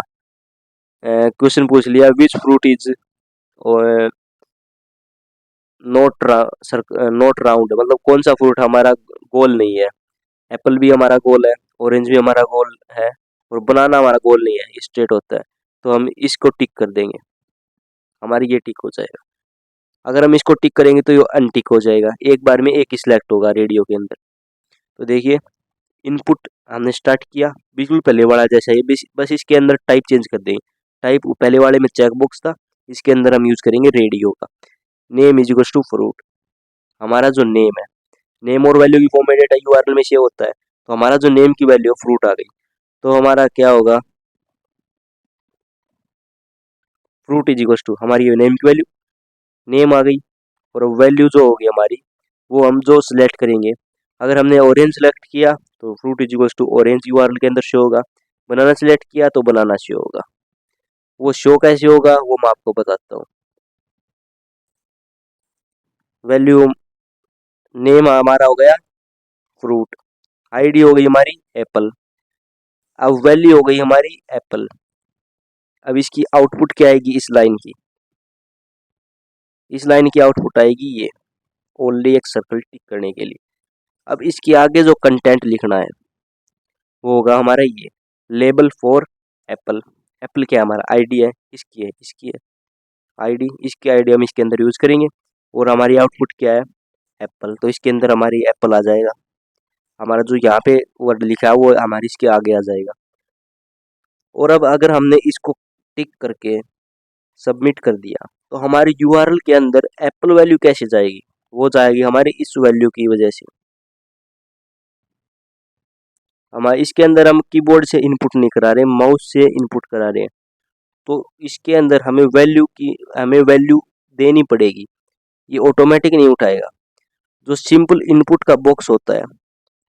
क्वेश्चन पूछ लिया विच फ्रूट इज और नॉट राउंड, मतलब कौन सा फ्रूट हमारा गोल नहीं है। एप्पल भी हमारा गोल है, ऑरेंज भी हमारा गोल है, और बनाना हमारा गोल नहीं है, स्ट्रेट होता है। तो हम इसको टिक कर देंगे, हमारी ये टिक हो जाएगा। अगर हम इसको टिक करेंगे तो ये अनटिक हो जाएगा, एक बार में एक ही सिलेक्ट होगा रेडियो के अंदर। तो देखिए इनपुट हमने स्टार्ट किया बिल्कुल पहले वाला जैसा ही, बस इसके अंदर टाइप चेंज कर देंगे। टाइप पहले वाले में चेक बॉक्स था, इसके अंदर हम यूज करेंगे रेडियो का। Name is equal to fruit, हमारा जो नेम है, नेम और वैल्यू की फॉर्म में डेटा यूआरएल में सेव होता है, तो हमारा जो नेम की वैल्यू फ्रूट आ गई। तो हमारा क्या होगा, फ्रूट इज इक्वल टू हमारी नेम की वैल्यू, नेम आ गई, और वैल्यू जो होगी हमारी वो हम जो सिलेक्ट करेंगे। अगर हमने ऑरेंज सेलेक्ट किया तो fruit is equal to orange URL के अंदर शो होगा। बनाना सेलेक्ट किया तो बनाना शो होगा। वो शो कैसे होगा वो मैं आपको बताता हूँ। वैल्यू, नेम हमारा हो गया फ्रूट, आईडी हो गई हमारी एप्पल, अब वैल्यू हो गई हमारी एप्पल। अब इसकी आउटपुट क्या आएगी, इस लाइन की आउटपुट आएगी ये, ओनली एक सर्कल टिक करने के लिए। अब इसके आगे जो कंटेंट लिखना है वो होगा हमारा ये, लेबल फॉर एप्पल। एप्पल क्या हमारा आईडी है, इसकी है आईडी, इसकी आईडी हम इसके अंदर यूज करेंगे। और हमारी आउटपुट क्या है, एप्पल, तो इसके अंदर हमारी एप्पल आ जाएगा। हमारा जो यहाँ पे वर्ड लिखा है वो हमारी इसके आगे आ जाएगा। और अब अगर हमने इसको टिक करके सबमिट कर दिया तो हमारी यूआरएल के अंदर एप्पल वैल्यू कैसे जाएगी, वो जाएगी हमारी इस वैल्यू की वजह से। हमारे इसके अंदर हम कीबोर्ड से इनपुट नहीं करा रहे, माउस से इनपुट करा रहे हैं। तो इसके अंदर हमें वैल्यू देनी पड़ेगी, ये ऑटोमेटिक नहीं उठाएगा। जो सिंपल इनपुट का बॉक्स होता है,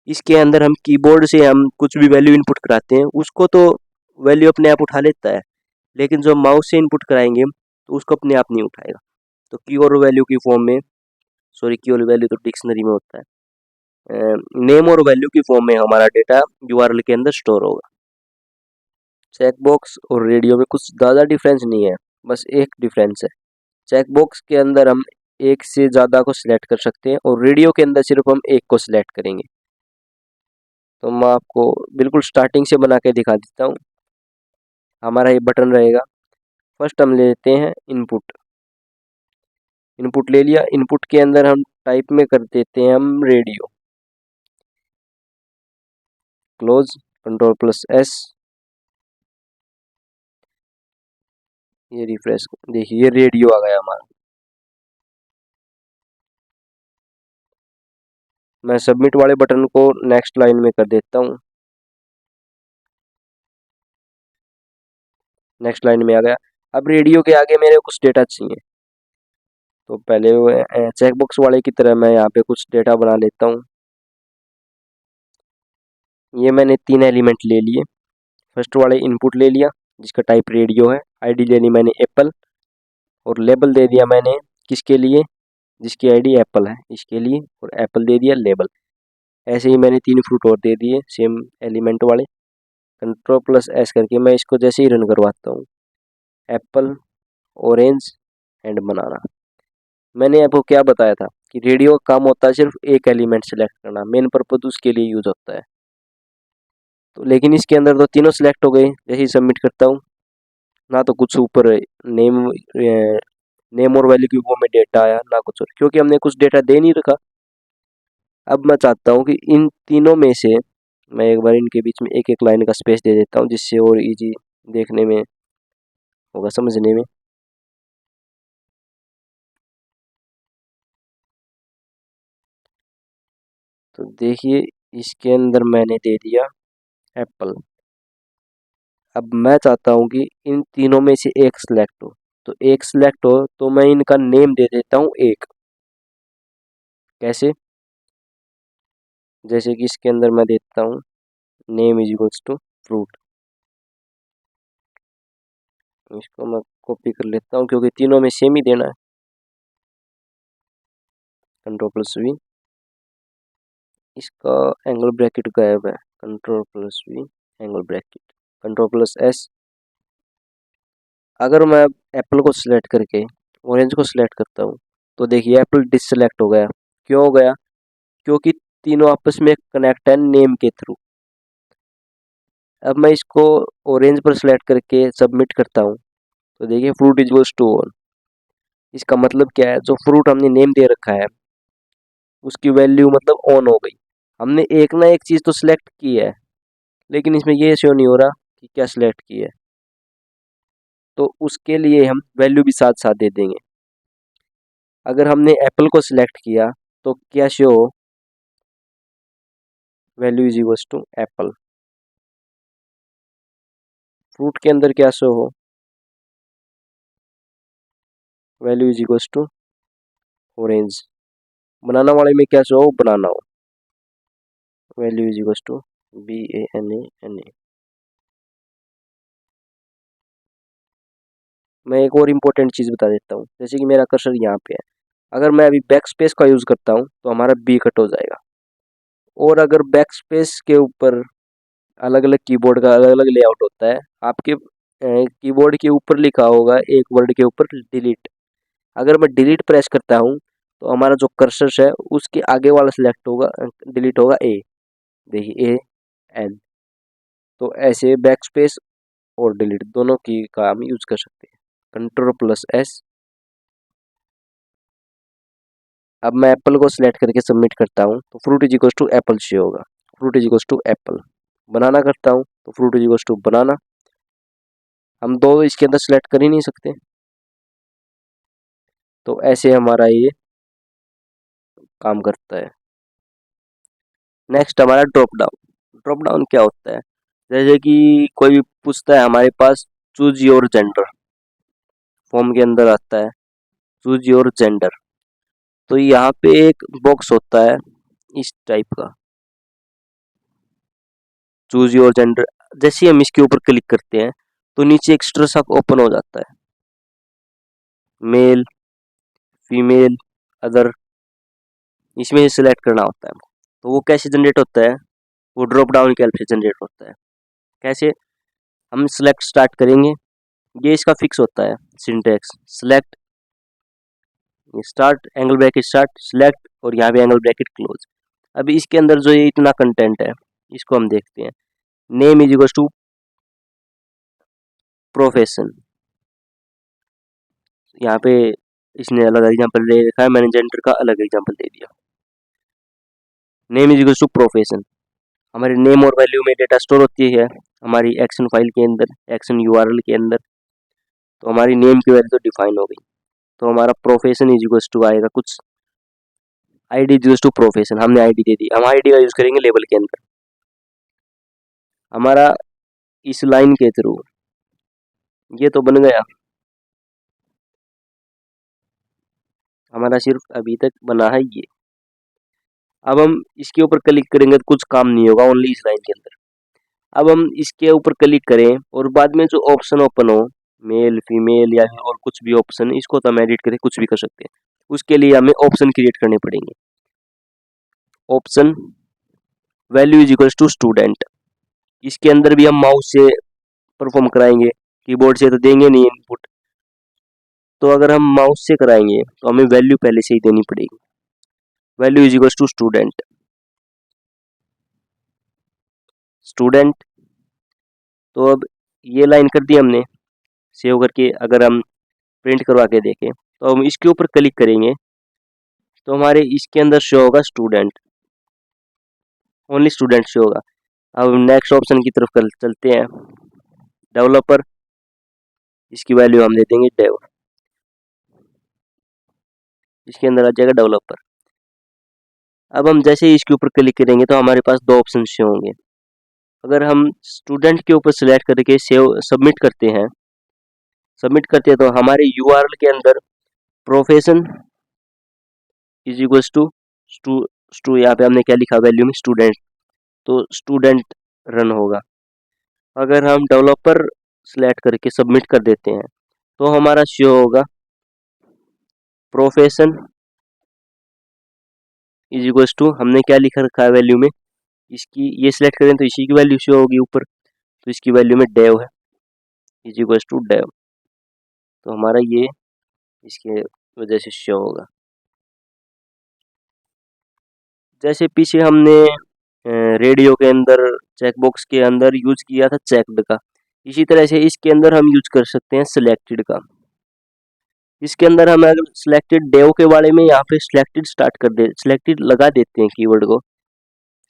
इसके अंदर हम कीबोर्ड से हम कुछ भी वैल्यू इनपुट कराते हैं, उसको तो वैल्यू अपने आप उठा लेता है, लेकिन जो माउस से इनपुट कराएंगे तो उसको अपने आप नहीं उठाएगा। तो की और वैल्यू की फॉर्म में, सॉरी की और वैल्यू तो डिक्शनरी में होता है, नेम और वैल्यू की फॉर्म में हमारा डेटा यूआरएल के अंदर स्टोर होगा। चेकबॉक्स और रेडियो में कुछ ज़्यादा डिफरेंस नहीं है, बस एक डिफरेंस है। चेकबॉक्स के अंदर हम एक से ज़्यादा को सिलेक्ट कर सकते हैं और रेडियो के अंदर सिर्फ हम एक को सिलेक्ट करेंगे। तो मैं आपको बिल्कुल स्टार्टिंग से बना के दिखा देता हूँ। हमारा ये बटन रहेगा। फर्स्ट हम लेते हैं इनपुट। इनपुट ले लिया। इनपुट के अंदर हम टाइप में कर देते हैं हम रेडियो। Close, Ctrl+S। ये रिफ्रेश, देखिए ये रेडियो आ गया हमारा। मैं सबमिट वाले बटन को नेक्स्ट लाइन में कर देता हूँ। नेक्स्ट लाइन में आ गया। अब रेडियो के आगे मेरे कुछ डेटा चाहिए, तो पहले चेकबॉक्स वाले की तरह मैं यहाँ पे कुछ डेटा बना लेता हूँ। ये मैंने 3 एलिमेंट ले लिए। फर्स्ट वाले इनपुट ले लिया जिसका टाइप रेडियो है। आईडी ले ली मैंने एप्पल, और लेबल दे दिया मैंने किसके लिए, जिसकी आईडी एप्पल है इसके लिए, और एप्पल दे दिया लेबल। ऐसे ही मैंने 3 फ्रूट और दे दिए सेम एलिमेंट वाले। Ctrl+S करके मैं इसको जैसे ही रन करवाता हूँ, एप्पल, ऑरेंज एंड बनाना। मैंने आपको क्या बताया था कि रेडियो का काम होता है सिर्फ एक एलिमेंट सेलेक्ट करना, मेन पर्पज उसके लिए यूज होता है। तो लेकिन इसके अंदर तो तीनों सिलेक्ट हो गए। जैसे ही सबमिट करता हूँ, ना तो कुछ ऊपर नेम नेम और वैल्यू की वो में डेटा आया, ना कुछ और, क्योंकि हमने कुछ डेटा दे नहीं रखा। अब मैं चाहता हूँ कि इन तीनों में से मैं एक बार इनके बीच में एक एक लाइन का स्पेस दे देता हूँ, जिससे और इजी देखने में होगा, समझने में। तो देखिए इसके अंदर मैंने दे दिया एप्पल। अब मैं चाहता हूँ कि इन तीनों में से एक सिलेक्ट हो, तो एक सिलेक्ट हो तो मैं इनका नेम दे देता हूँ एक। कैसे? जैसे कि इसके अंदर मैं देता हूँ name is equals to fruit. इसको मैं कॉपी कर लेता हूँ क्योंकि तीनों में सेम ही देना है। Ctrl+V। इसका एंगल ब्रैकेट गायब है। Ctrl+V angle bracket, Ctrl+S। अगर मैं एप्पल को सिलेक्ट करके ऑरेंज को सिलेक्ट करता हूँ, तो देखिए एप्पल डिससेलेक्ट हो गया। क्यों हो गया? क्योंकि तीनों आपस में कनेक्ट है नेम के थ्रू। अब मैं इसको ऑरेंज पर सिलेक्ट करके सबमिट करता हूँ, तो देखिए fruit is equals to on. इसका मतलब क्या है, जो फ्रूट हमने नेम दे रखा है उसकी वैल्यू मतलब ऑन हो गई। हमने एक ना एक चीज़ तो सिलेक्ट की है, लेकिन इसमें ये शो नहीं हो रहा कि क्या सिलेक्ट की है, तो उसके लिए हम वैल्यू भी साथ साथ दे देंगे। अगर हमने एप्पल को सिलेक्ट किया तो क्या शो हो, value is equals to apple. Fruit के अंदर क्या शो हो, value is equals to orange. Banana वाले में क्या शो हो, बनाना हो, value is equals to BANA। मैं एक और इम्पोर्टेंट चीज़ बता देता हूँ। जैसे कि मेरा कर्सर यहाँ पे है, अगर मैं अभी बैक स्पेस का यूज़ करता हूँ तो हमारा बी कट हो जाएगा। और अगर बैक स्पेस के ऊपर अलग अलग कीबोर्ड का अलग अलग लेआउट होता है, आपके कीबोर्ड के ऊपर लिखा होगा एक वर्ड के ऊपर डिलीट। अगर मैं डिलीट प्रेस करता हूँ तो हमारा जो कर्सर है उसके आगे वाला सिलेक्ट होगा, डिलीट होगा ए। देखिए AN। तो ऐसे बैक स्पेस और डिलीट दोनों की का हम यूज कर सकते हैं। Ctrl+S। अब मैं एप्पल को सिलेक्ट करके सबमिट करता हूँ तो fruit is equals to apple show होगा। Fruit is equals to apple. Banana करता हूँ तो fruit is equals to banana. हम दो इसके अंदर सिलेक्ट कर ही नहीं सकते, तो ऐसे हमारा ये काम करता है। नेक्स्ट हमारा ड्रॉप डाउन। ड्रॉप डाउन क्या होता है? जैसे कि कोई भी पूछता है हमारे पास चूज योर जेंडर, फॉर्म के अंदर आता है, चूज योर जेंडर। तो यहाँ पे एक बॉक्स होता है इस टाइप का, चूज योर जेंडर। जैसे हम इसके ऊपर क्लिक करते हैं तो नीचे एक्स्ट्रा सा ओपन हो जाता है, मेल, फीमेल, अदर, इसमें से सिलेक्ट करना होता है हमको। तो वो कैसे जनरेट होता है, वो ड्रॉप डाउन के हेल्प से जनरेट होता है। कैसे, हम सिलेक्ट स्टार्ट करेंगे, ये इसका फिक्स होता है syntax, select start angle bracket start select, और यहाँ पे एंगल ब्रैकेट क्लोज। अभी इसके अंदर जो ये इतना कंटेंट है इसको हम देखते हैं। Name is equal to profession, यहाँ पे इसने अलग एग्जांपल दे रखा है, मैंने जेंडर का अलग एग्जांपल दे दिया। Name is equal to profession, हमारे नेम और वैल्यू में डेटा स्टोर होती है हमारी एक्शन फाइल के अंदर, एक्शन यूआरएल के अंदर। तो हमारी नेम की वैल्यू तो डिफाइन हो गई, तो हमारा प्रोफेशन इज इक्वल टू आएगा कुछ, ID is equal to profession, हमने आईडी दे दी, हम आईडी का यूज करेंगे लेबल के अंदर। हमारा इस लाइन के थ्रू ये तो बन गया, हमारा सिर्फ अभी तक बना है ये। अब हम इसके ऊपर क्लिक करेंगे तो कुछ काम नहीं होगा, ओनली इस लाइन के अंदर। अब हम इसके ऊपर क्लिक करें और बाद में जो ऑप्शन ओपन हो, मेल फीमेल या और कुछ भी ऑप्शन, इसको तो हम एडिट करके कुछ भी कर सकते हैं। उसके लिए हमें ऑप्शन क्रिएट करने पड़ेंगे। Option value is equal to student, इसके अंदर भी हम माउस से परफॉर्म कराएंगे, कीबोर्ड से तो देंगे नहीं इनपुट। तो अगर हम माउस से कराएंगे तो हमें वैल्यू पहले से ही देनी पड़ेगी, value is equal to student, student. तो अब ये लाइन कर दी हमने सेव करके। अगर हम प्रिंट करवा के देखें तो हम इसके ऊपर क्लिक करेंगे तो हमारे इसके अंदर शो होगा स्टूडेंट, ओनली स्टूडेंट शो होगा। अब नेक्स्ट ऑप्शन की तरफ चलते हैं, डेवलपर, इसकी वैल्यू हम दे देंगे डेव, इसके अंदर आ जाएगा डेवलपर। अब हम जैसे ही इसके ऊपर क्लिक करेंगे तो हमारे पास दो ऑप्शन शो होंगे। अगर हम स्टूडेंट के ऊपर सिलेक्ट करके सेव सबमिट करते हैं तो हमारे यूआरएल के अंदर प्रोफेशन इज इक्वल्स टू स्टू, यहाँ पे हमने क्या लिखा वैल्यू में स्टूडेंट, तो स्टूडेंट रन होगा। अगर हम डेवलपर सिलेक्ट करके सबमिट कर देते हैं तो हमारा शो होगा प्रोफेशन इज इक्वल्स टू, हमने क्या लिखा रखा है वैल्यू में, इसकी ये सिलेक्ट करें तो इसी की वैल्यू शो होगी ऊपर, तो इसकी वैल्यू में डेव है, इज इक्वल्स टू डेव। तो हमारा ये इसके वजह से शो होगा। जैसे पीछे हमने रेडियो के अंदर चेकबॉक्स के अंदर यूज किया था चेक्ड का, इसी तरह से इसके अंदर हम यूज कर सकते हैं सिलेक्टेड का। इसके अंदर हम अगर सिलेक्टेड डेव के बारे में यहाँ पे सिलेक्टेड लगा देते हैं कीवर्ड को,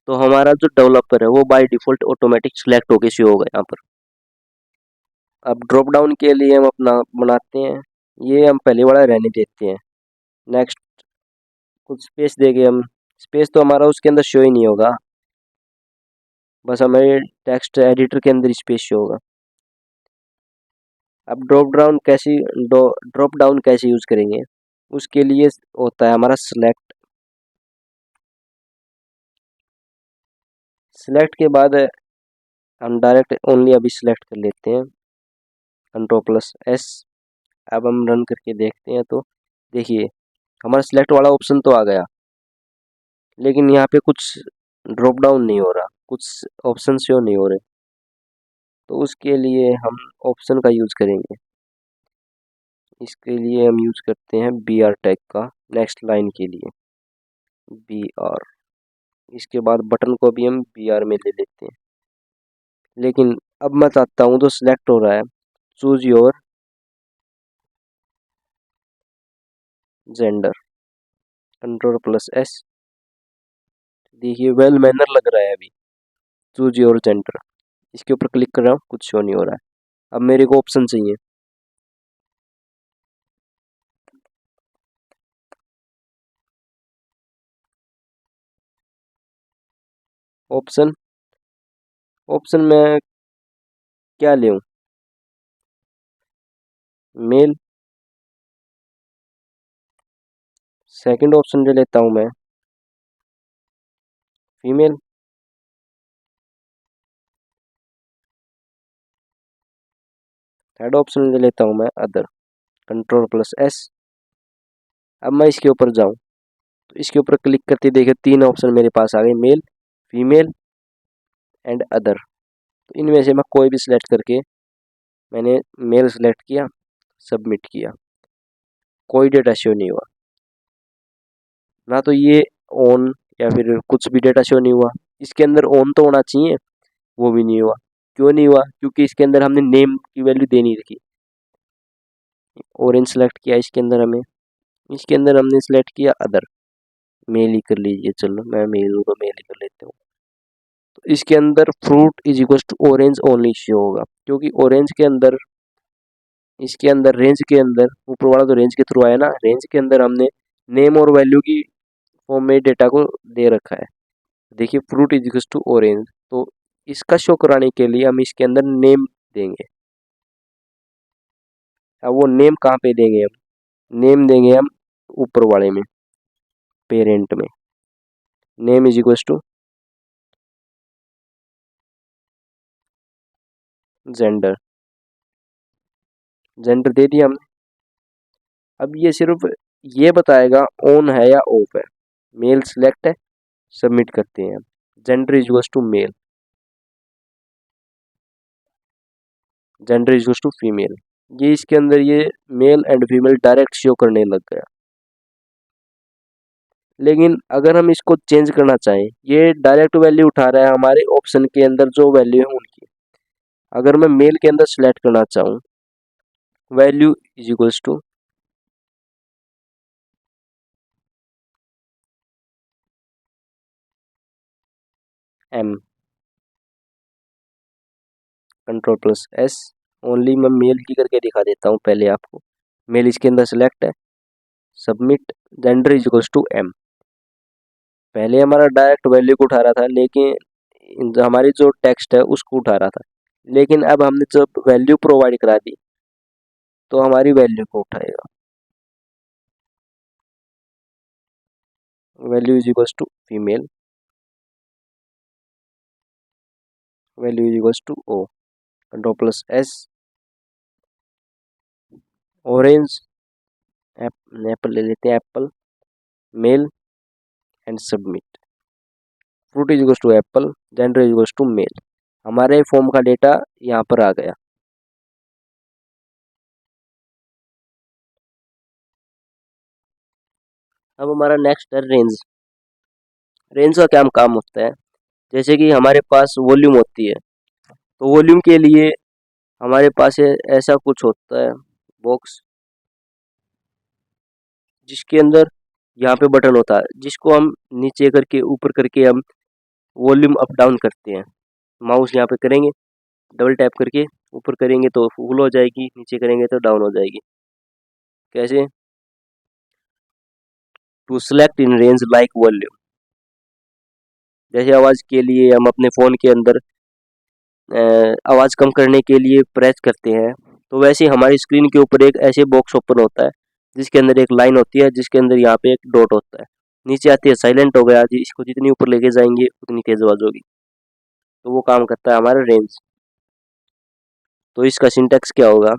तो हमारा जो डेवलपर है वो बाय डिफॉल्ट ऑटोमेटिक सिलेक्ट होके शो होगा यहाँ पर। अब ड्रॉप डाउन के लिए हम अपना बनाते हैं, ये हम पहले वाला रहने देते हैं। नेक्स्ट कुछ स्पेस देंगे हम, स्पेस तो हमारा उसके अंदर शो ही नहीं होगा, बस हमारे टेक्स्ट एडिटर के अंदर स्पेस शो होगा। अब ड्रॉप डाउन कैसे यूज करेंगे, उसके लिए होता है हमारा सिलेक्ट के बाद हम डायरेक्ट ओनली अभी सिलेक्ट कर लेते हैं, Ctrl+S। अब हम रन करके देखते हैं तो देखिए हमारा सिलेक्ट वाला ऑप्शन तो आ गया, लेकिन यहाँ पे कुछ ड्रॉप डाउन नहीं हो रहा, कुछ ऑप्शन शो नहीं हो रहे। तो उसके लिए हम ऑप्शन का यूज करेंगे, इसके लिए हम यूज करते हैं BR टैग का नेक्स्ट लाइन के लिए, BR। इसके बाद बटन को भी हम BR में ले लेते हैं, लेकिन अब मैं चाहता हूँ तो सिलेक्ट हो रहा है चूज योर जेंडर, Ctrl+S। देखिए वेल मैनर लग रहा है अभी, चूज योर जेंडर, इसके ऊपर क्लिक कर रहा हूँ कुछ शो नहीं हो रहा है। अब मेरे को ऑप्शन चाहिए, ऑप्शन ऑप्शन में क्या लूँ, मेल, सेकंड ऑप्शन ले लेता हूँ मैं फीमेल। थर्ड ऑप्शन ले लेता हूँ मैं अदर, Ctrl+S। अब मैं इसके ऊपर जाऊँ तो इसके ऊपर क्लिक करते देखिए 3 ऑप्शन मेरे पास आ गए, मेल, फीमेल एंड अदर। तो इनमें से मैं कोई भी सिलेक्ट करके मैंने मेल सिलेक्ट किया, सबमिट किया, कोई डेटा शो नहीं हुआ, ना तो ये ऑन या फिर कुछ भी डेटा शो नहीं हुआ। इसके अंदर ऑन तो होना चाहिए, वो भी नहीं हुआ। क्यों नहीं हुआ? क्योंकि इसके अंदर हमने नेम की वैल्यू दे नहीं रखी। ऑरेंज सेलेक्ट किया इसके अंदर हमें, इसके अंदर हमने सेलेक्ट किया अदर, मेल ही कर लीजिए, चलो मैं मेल हूँ तो मेल ही कर लेते हूँ। तो इसके अंदर fruit is equal to orange only show होगा, क्योंकि ऑरेंज के अंदर, इसके अंदर रेंज के अंदर, ऊपर वाला तो रेंज के थ्रू आया ना, रेंज के अंदर हमने नेम और वैल्यू की फॉर्म में डेटा को दे रखा है। देखिए fruit is equal to orange, तो इसका शो कराने के लिए हम इसके अंदर नेम देंगे। अब वो नेम कहाँ पे देंगे हम? नेम देंगे हम ऊपर वाले में, पेरेंट में। Name is equal to gender, gender दे दिया हमने। अब ये सिर्फ ये बताएगा ऑन है या ऑफ है। मेल सिलेक्ट है, सबमिट करते हैं हम। Gender is equal to male, gender is equal to female. ये इसके अंदर ये male and female direct show करने लग गया। लेकिन अगर हम इसको चेंज करना चाहें, ये डायरेक्ट वैल्यू उठा रहा है हमारे ऑप्शन के अंदर जो वैल्यू है उनकी। अगर मैं मेल के अंदर सिलेक्ट करना चाहूँ, value is equals to M, Ctrl+S। Only मैं मेल की करके दिखा देता हूँ पहले आपको। मेल इसके अंदर सिलेक्ट है, submit, gender is equals to M. पहले हमारा डायरेक्ट वैल्यू को उठा रहा था, लेकिन हमारी जो टेक्स्ट है उसको उठा रहा था। लेकिन अब हमने जब वैल्यू प्रोवाइड करा दी तो हमारी वैल्यू को उठाएगा। Value is equals to female, value is equals to O, Ctrl+S, orange, apple ले लेते हैं, apple, male and submit. Fruit is equals to apple, gender is equals to male. हमारे फॉर्म का डेटा यहाँ पर आ गया। अब हमारा नेक्स्ट है रेंज। रेंज का क्या काम होता है? जैसे कि हमारे पास वॉल्यूम होती है, तो वॉल्यूम के लिए हमारे पास ऐसा कुछ होता है बॉक्स, जिसके अंदर यहाँ पे बटन होता है, जिसको हम नीचे करके ऊपर करके हम वॉल्यूम अप डाउन करते हैं। माउस यहाँ पे करेंगे, डबल टैप करके ऊपर करेंगे तो फुल हो जाएगी, नीचे करेंगे तो डाउन हो जाएगी। कैसे? To select in range like volume. जैसे आवाज़ के लिए हम अपने फ़ोन के अंदर आवाज़ कम करने के लिए प्रेस करते हैं, तो वैसे हमारी स्क्रीन के ऊपर एक ऐसे बॉक्स ओपन होता है, जिसके अंदर एक लाइन होती है, जिसके अंदर यहाँ पे एक डॉट होता है। नीचे आती है साइलेंट हो गया जी, इसको जितनी ऊपर लेके जाएंगे उतनी तेज आवाज़ होगी। तो वो काम करता है हमारा रेंज। तो इसका सिंटैक्स क्या होगा?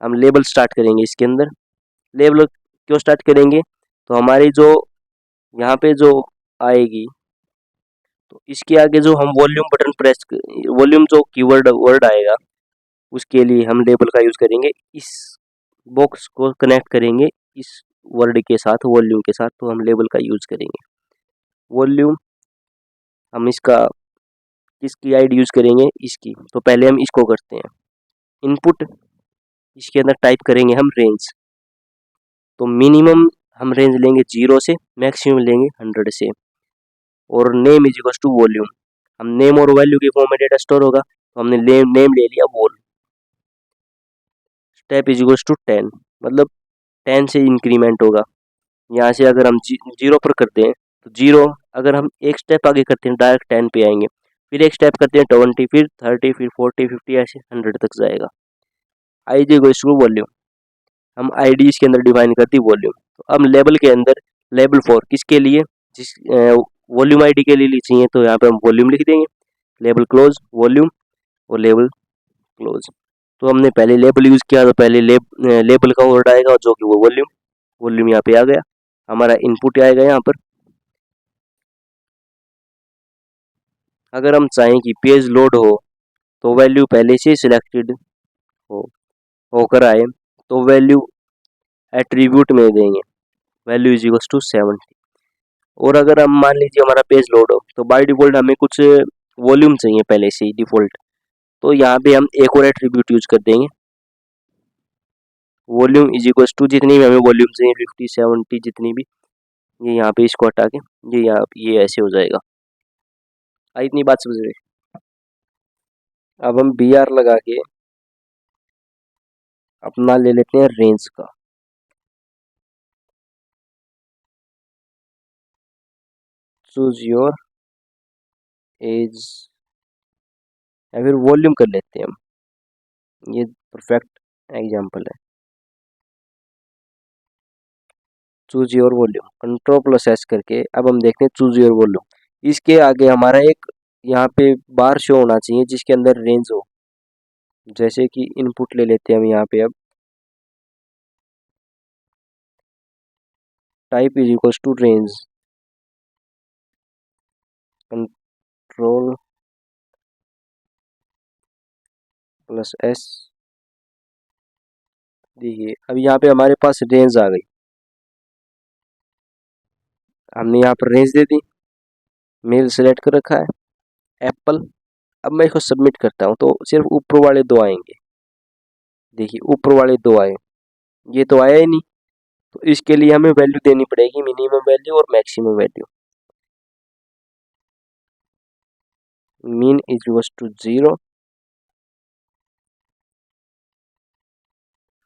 हम लेबल स्टार्ट करेंगे इसके अंदर। लेबल क्यों स्टार्ट करेंगे? तो हमारी जो यहाँ पे जो आएगी, तो इसके आगे जो हम वॉल्यूम बटन प्रेस, वॉल्यूम जो कीवर्ड वर्ड आएगा, उसके लिए हम लेबल का यूज़ करेंगे। इस बॉक्स को कनेक्ट करेंगे इस वर्ड के साथ, वॉल्यूम के साथ, तो हम लेबल का यूज़ करेंगे। वॉल्यूम हम इसका किसकी आईडी यूज़ करेंगे? इसकी। तो पहले हम इसको करते हैं इनपुट। इसके अंदर टाइप करेंगे हम रेंज। तो मिनिमम हम रेंज लेंगे 0 से, मैक्सिमम लेंगे 100 से। और name is equal to volume. हम नेम और वैल्यू के फॉर्म में डेटा स्टोर होगा, तो हमने नेम ले लिया वॉल। स्टेप इज इक्वल टू 10, मतलब 10 से इंक्रीमेंट होगा। यहाँ से अगर हम 0 पर करते हैं तो 0, अगर हम एक स्टेप आगे करते हैं डायरेक्ट 10 पे आएंगे, फिर एक स्टेप करते हैं 20, फिर 30, फिर 40, 50, ऐसे 100 तक जाएगा। आई जी इक्वल टू वॉल्यूम, हम आईडी इसके अंदर डिफाइन कर दी वॉल्यूम। तो अब लेबल के अंदर लेबल फॉर किसके लिए, जिस वॉल्यूम आईडी के लिए चाहिए, तो यहाँ पे हम वॉल्यूम लिख देंगे, लेबल क्लोज वॉल्यूम और लेबल क्लोज। तो हमने पहले लेबल यूज किया तो पहले लेबल का वर्ड आएगा जो कि वो वॉल्यूम, वॉल्यूम यहाँ पे आ गया, हमारा इनपुट आएगा यहाँ पर। अगर हम चाहें कि पेज लोड हो तो वैल्यू पहले से सिलेक्टेड हो होकर आए तो वैल्यू एट्रीब्यूट में देंगे, वैल्यू इज इक्वल टू 70। और अगर हम मान लीजिए हमारा पेज लोड हो तो बाय डिफॉल्ट हमें कुछ वॉल्यूम चाहिए पहले से ही डिफॉल्ट, तो यहाँ पे हम एक और एट्रीब्यूट यूज कर देंगे, वॉल्यूम इज इक्वल टू जितनी भी हमें वॉल्यूम चाहिए 50 70 जितनी भी, ये यहाँ पे इसको हटा के ये यहाँ ये ऐसे हो जाएगा। इतनी बात समझ रहे। अब हम बी आर लगा के अपना ले लेते हैं रेंज का, चूज योर एज, या फिर वॉल्यूम कर लेते हैं हम, ये परफेक्ट एग्जांपल है। Choose your volume control plus S करके अब हम देखते हैं चूज योर वॉल्यूम, इसके आगे हमारा एक यहाँ पे बार शो होना चाहिए जिसके अंदर रेंज हो, जैसे कि इनपुट ले लेते हैं हम यहाँ पे, अब type is equal to range, control plus S. देखिए अब यहाँ पे हमारे पास रेंज आ गई, हमने यहाँ पर रेंज दे दी, मेल सेलेक्ट कर रखा है एप्पल। अब मैं इसको सबमिट करता हूँ तो सिर्फ ऊपर वाले दो आएंगे, देखिए ऊपर वाले दो आए, ये तो आया ही नहीं, तो इसके लिए हमें वैल्यू देनी पड़ेगी, मिनिमम वैल्यू और maximum value. Min is equal to 0,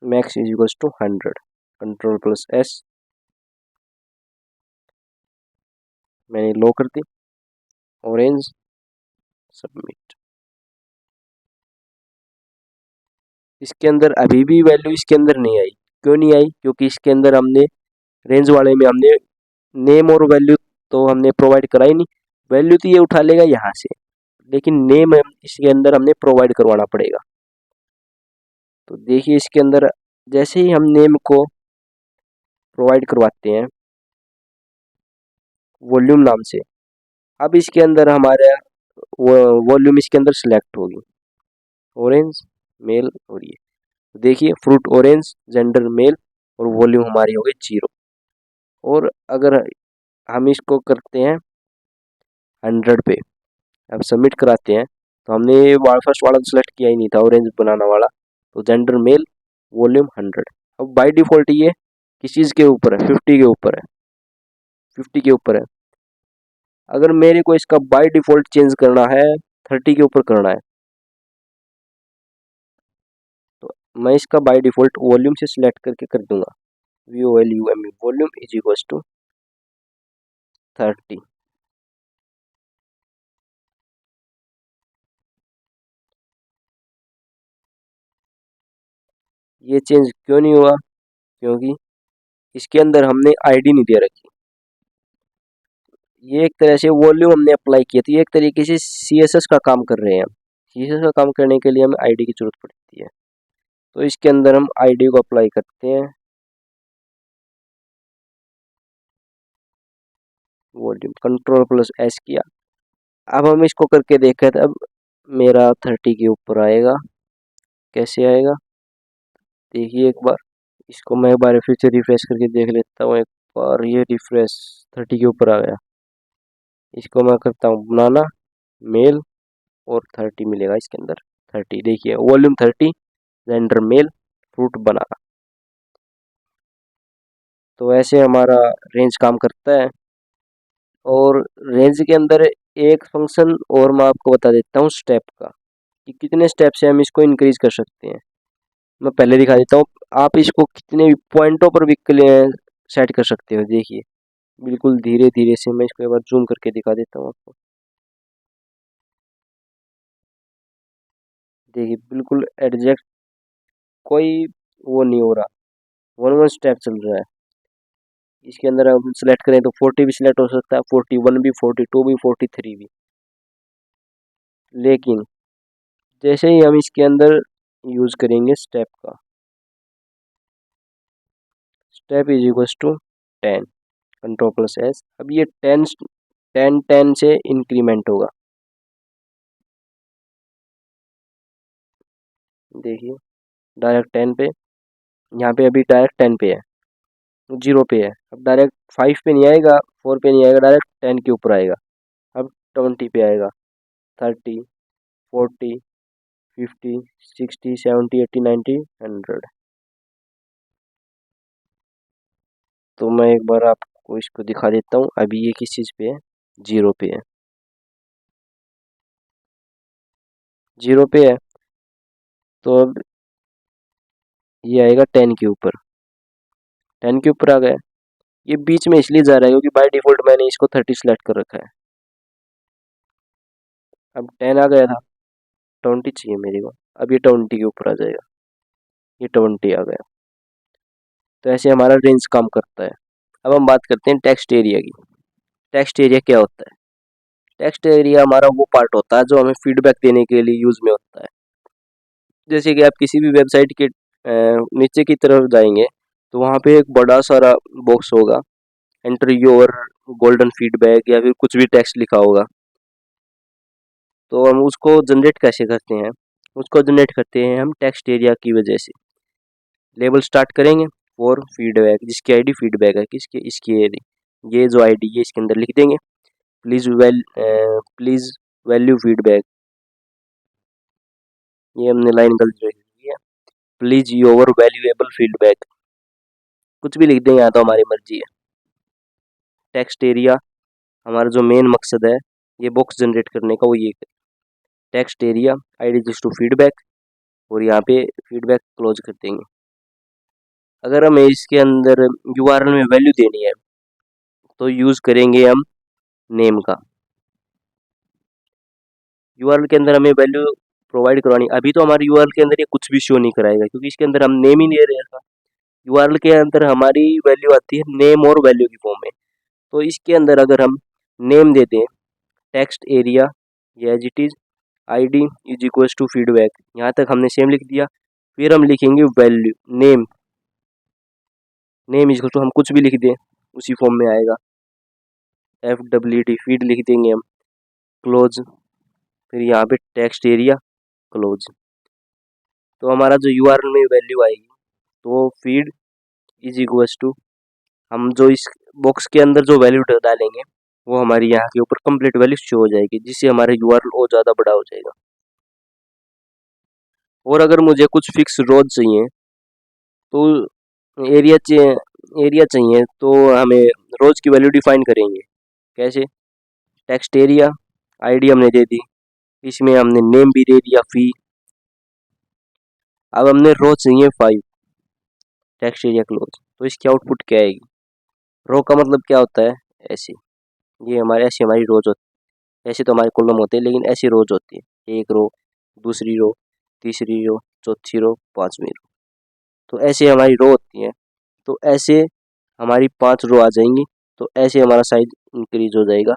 max is equal to 100, control plus S, मैंने लो कर दी, ऑरेंज, सबमिट। इसके अंदर अभी भी वैल्यू इसके अंदर नहीं आई, क्यों नहीं आई, क्योंकि इसके अंदर हमने रेंज वाले में हमने नेम और वैल्यू तो हमने प्रोवाइड कराई नहीं, वैल्यू तो ये उठा लेगा यहाँ से, लेकिन नेम इसके अंदर हमने प्रोवाइड करवाना पड़ेगा। तो देखिए इसके अंदर जैसे ही हम नेम को प्रोवाइड करवाते हैं वॉल्यूम नाम से, अब इसके अंदर हमारे वॉल्यूम इसके अंदर सिलेक्ट होगी, ऑरेंज मेल, और ये देखिए फ्रूट ऑरेंज, जेंडर मेल, और वॉल्यूम हमारी हो गई 0। और अगर हम इसको करते हैं 100 पे, अब सबमिट कराते हैं, तो हमने ये फर्स्ट वाला तो सिलेक्ट किया ही नहीं था, ऑरेंज बनाना वाला, तो जेंडर मेल, वॉल्यूम 100। अब बाय डिफॉल्ट ये किस चीज़ के ऊपर है, 50 के ऊपर है, 50 के ऊपर है। अगर मेरे को इसका बाय डिफॉल्ट चेंज करना है 30 के ऊपर करना है, तो मैं इसका बाय डिफॉल्ट वॉल्यूम से सिलेक्ट करके कर दूंगा, VOLUME, volume is equal to 30। ये चेंज क्यों नहीं हुआ, क्योंकि इसके अंदर हमने आईडी नहीं दे रखी, ये एक तरह से वॉल्यूम हमने अप्लाई किया, तो ये एक तरीके से CSS का काम कर रहे हैं हम, CSS का काम करने के लिए हमें आईडी की जरूरत पड़ती है, तो इसके अंदर हम आईडी को अप्लाई करते हैं, वॉल्यूम कंट्रोल प्लस एस किया। अब हम इसको करके देखें तो अब मेरा 30 के ऊपर आएगा, कैसे आएगा देखिए एक बार, इसको मैं एक बार फिर से रिफ्रेश करके देख लेता हूँ एक बार, ये रिफ्रेश 30 के ऊपर आ गया, इसको मैं करता हूँ बनाना मेल, और 30 मिलेगा इसके अंदर, 30 देखिए वॉल्यूम 30, जेंडर मेल, फ्रूट बनाना। तो ऐसे हमारा रेंज काम करता है। और रेंज के अंदर एक फंक्शन और मैं आपको बता देता हूँ स्टेप का, कि कितने स्टेप से हम इसको इंक्रीज कर सकते हैं। मैं पहले दिखा देता हूँ, आप इसको कितने भी पॉइंटों पर भी सेट कर सकते हो, देखिए बिल्कुल धीरे धीरे से मैं इसको एक बार जूम करके दिखा देता हूँ आपको, देखिए बिल्कुल एग्जैक्ट, कोई वो नहीं हो रहा, वन वन स्टेप चल रहा है। इसके अंदर हम सिलेक्ट करें तो 40 भी सिलेक्ट हो सकता है, 41 भी, 42 भी, 43 भी। लेकिन जैसे ही हम इसके अंदर यूज करेंगे स्टेप का, step is equal to 10, control plus S. अब ये 10 से इंक्रीमेंट होगा। देखिए डायरेक्ट 10 पे, यहाँ पे अभी डायरेक्ट 10 पे है, 0 पे है। अब डायरेक्ट 5 पे नहीं आएगा, 4 पे नहीं आएगा, डायरेक्ट 10 के ऊपर आएगा। अब 20 पे आएगा, 30, 40, 50, 60, 70, 80, 90, 100। तो मैं एक बार आपको इसको दिखा देता हूँ। अभी ये किस चीज़ पे है, 0 पे है, 0 पे है। तो अब ये आएगा 10 के ऊपर, 10 के ऊपर आ गया। ये बीच में इसलिए जा रहा है क्योंकि बाय डिफॉल्ट मैंने इसको 30 सेलेक्ट कर रखा है। अब 10 आ गया था, 20 चाहिए मेरे को, अब ये 20 के ऊपर आ जाएगा, ये 20 आ गया। तो ऐसे हमारा रेंज काम करता है। अब हम बात करते हैं टेक्स्ट एरिया की। टेक्स्ट एरिया क्या होता है? टेक्स्ट एरिया हमारा वो पार्ट होता है जो हमें फीडबैक देने के लिए यूज में होता है। जैसे कि आप किसी भी वेबसाइट के नीचे की तरफ जाएंगे तो वहाँ पे एक बड़ा सारा बॉक्स होगा, एंटर योर गोल्डन फीडबैक या फिर कुछ भी टेक्स्ट लिखा होगा। तो हम उसको जनरेट कैसे करते हैं? उसको जनरेट करते हैं हम टेक्स्ट एरिया की वजह से। लेबल स्टार्ट करेंगे और फीडबैक, जिसकी आईडी फीडबैक है, किसके, इसकी आईडी, ये जो आईडी है इसके अंदर लिख देंगे प्लीज वैल्यू फीडबैक। ये हमने लाइन गलत लिख दी है, प्लीज योर वैल्यूएबल फीडबैक, कुछ भी लिख देंगे, यहाँ तो हमारी मर्जी है। टेक्स्ट एरिया हमारा जो मेन मकसद है ये बॉक्स जनरेट करने का, वो ये text area ID to feedback, और यहाँ पे फीडबैक क्लोज कर देंगे। अगर हमें इसके अंदर यूआरएल में वैल्यू देनी है तो यूज करेंगे हम नेम का। यूआरएल के अंदर हमें वैल्यू प्रोवाइड करवानी, अभी तो हमारे यूआरएल के अंदर ये कुछ भी शो नहीं कराएगा क्योंकि इसके अंदर हम नेम ही नहीं दे रहे। यूआरएल के अंदर हमारी वैल्यू आती है नेम और वैल्यू की फॉर्म में। तो इसके अंदर अगर हम नेम देते हैं टेक्स्ट एरिया, ये as it is ID is equals to feedback, यहाँ तक हमने सेम लिख दिया। फिर हम लिखेंगे value name, name is to हम कुछ भी लिख दें उसी फॉर्म में आएगा, FWD फीड लिख देंगे हम, क्लोज, फिर यहाँ पे टेक्स्ट एरिया क्लोज। तो हमारा जो यूआरएल में वैल्यू आएगी तो फीड इज इक्वल्स टू, हम जो इस बॉक्स के अंदर जो वैल्यू डालेंगे वो हमारी यहाँ के ऊपर कंप्लीट वैल्यू शो हो जाएगी, जिससे हमारा यूआरएल और ज़्यादा बड़ा हो जाएगा। और अगर मुझे कुछ फिक्स रोज चाहिए तो एरिया चाहिए तो हमें रोज की वैल्यू डिफाइन करेंगे। कैसे? टेक्स्ट एरिया आईडी हमने दे दी, इसमें हमने नेम भी दे दिया फी। अब हमने रोज चाहिए 5, टेक्स्ट एरिया क्लोज। तो इसकी आउटपुट क्या आएगी? रो का मतलब क्या होता है? ऐसे, ये हमारे ऐसी हमारी रोज होती है। ऐसे तो हमारे कॉलम होते हैं लेकिन ऐसी रोज होती है, एक रो, दूसरी रो, तीसरी रो, चौथी रो, पांचवी रो। तो ऐसे हमारी रो होती है। तो ऐसे हमारी 5 रो आ जाएंगी, तो ऐसे हमारा साइज इंक्रीज हो जाएगा,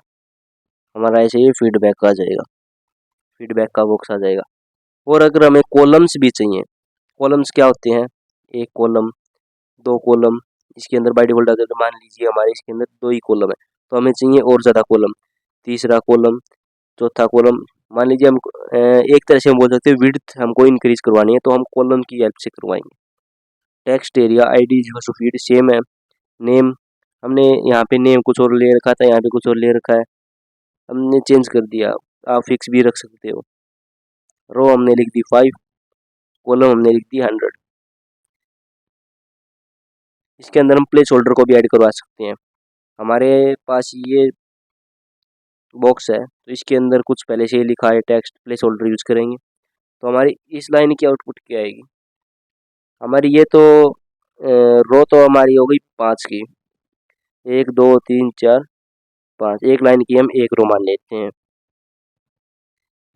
हमारा ऐसे ये फीडबैक आ जाएगा, फीडबैक का बॉक्स आ जाएगा। और अगर हमें कॉलम्स भी चाहिए, कॉलम्स क्या होते हैं? एक कॉलम, 2 कॉलम, इसके अंदर बाय डिफॉल्ट अगर मान लीजिए हमारे इसके अंदर 2 ही कॉलम है तो हमें चाहिए और ज़्यादा कॉलम, तीसरा कॉलम, चौथा कॉलम। मान लीजिए हम एक तरह से हम बोल सकते हैं विड्थ हमको इंक्रीज करवानी है तो हम कॉलम की हेल्प से करवाएंगे। टेक्स्ट एरिया आईडी जो फीड सेम है। नेम हमने यहाँ पे नेम कुछ और ले रखा था, यहाँ पे कुछ और ले रखा है, हमने चेंज कर दिया, आप फिक्स भी रख सकते हो। रो हमने लिख दी 5, कॉलम हमने लिख दी 100। इसके अंदर हम प्लेस होल्डर को भी ऐड करवा सकते हैं। हमारे पास ये बॉक्स है तो इसके अंदर कुछ पहले से ही लिखा है टेक्स्ट, प्लेस होल्डर यूज करेंगे तो हमारी इस लाइन की आउटपुट क्या आएगी? हमारी ये तो रो तो हमारी हो गई 5 की, 1 2 3 4 5, एक लाइन की हम एक रो मान लेते हैं,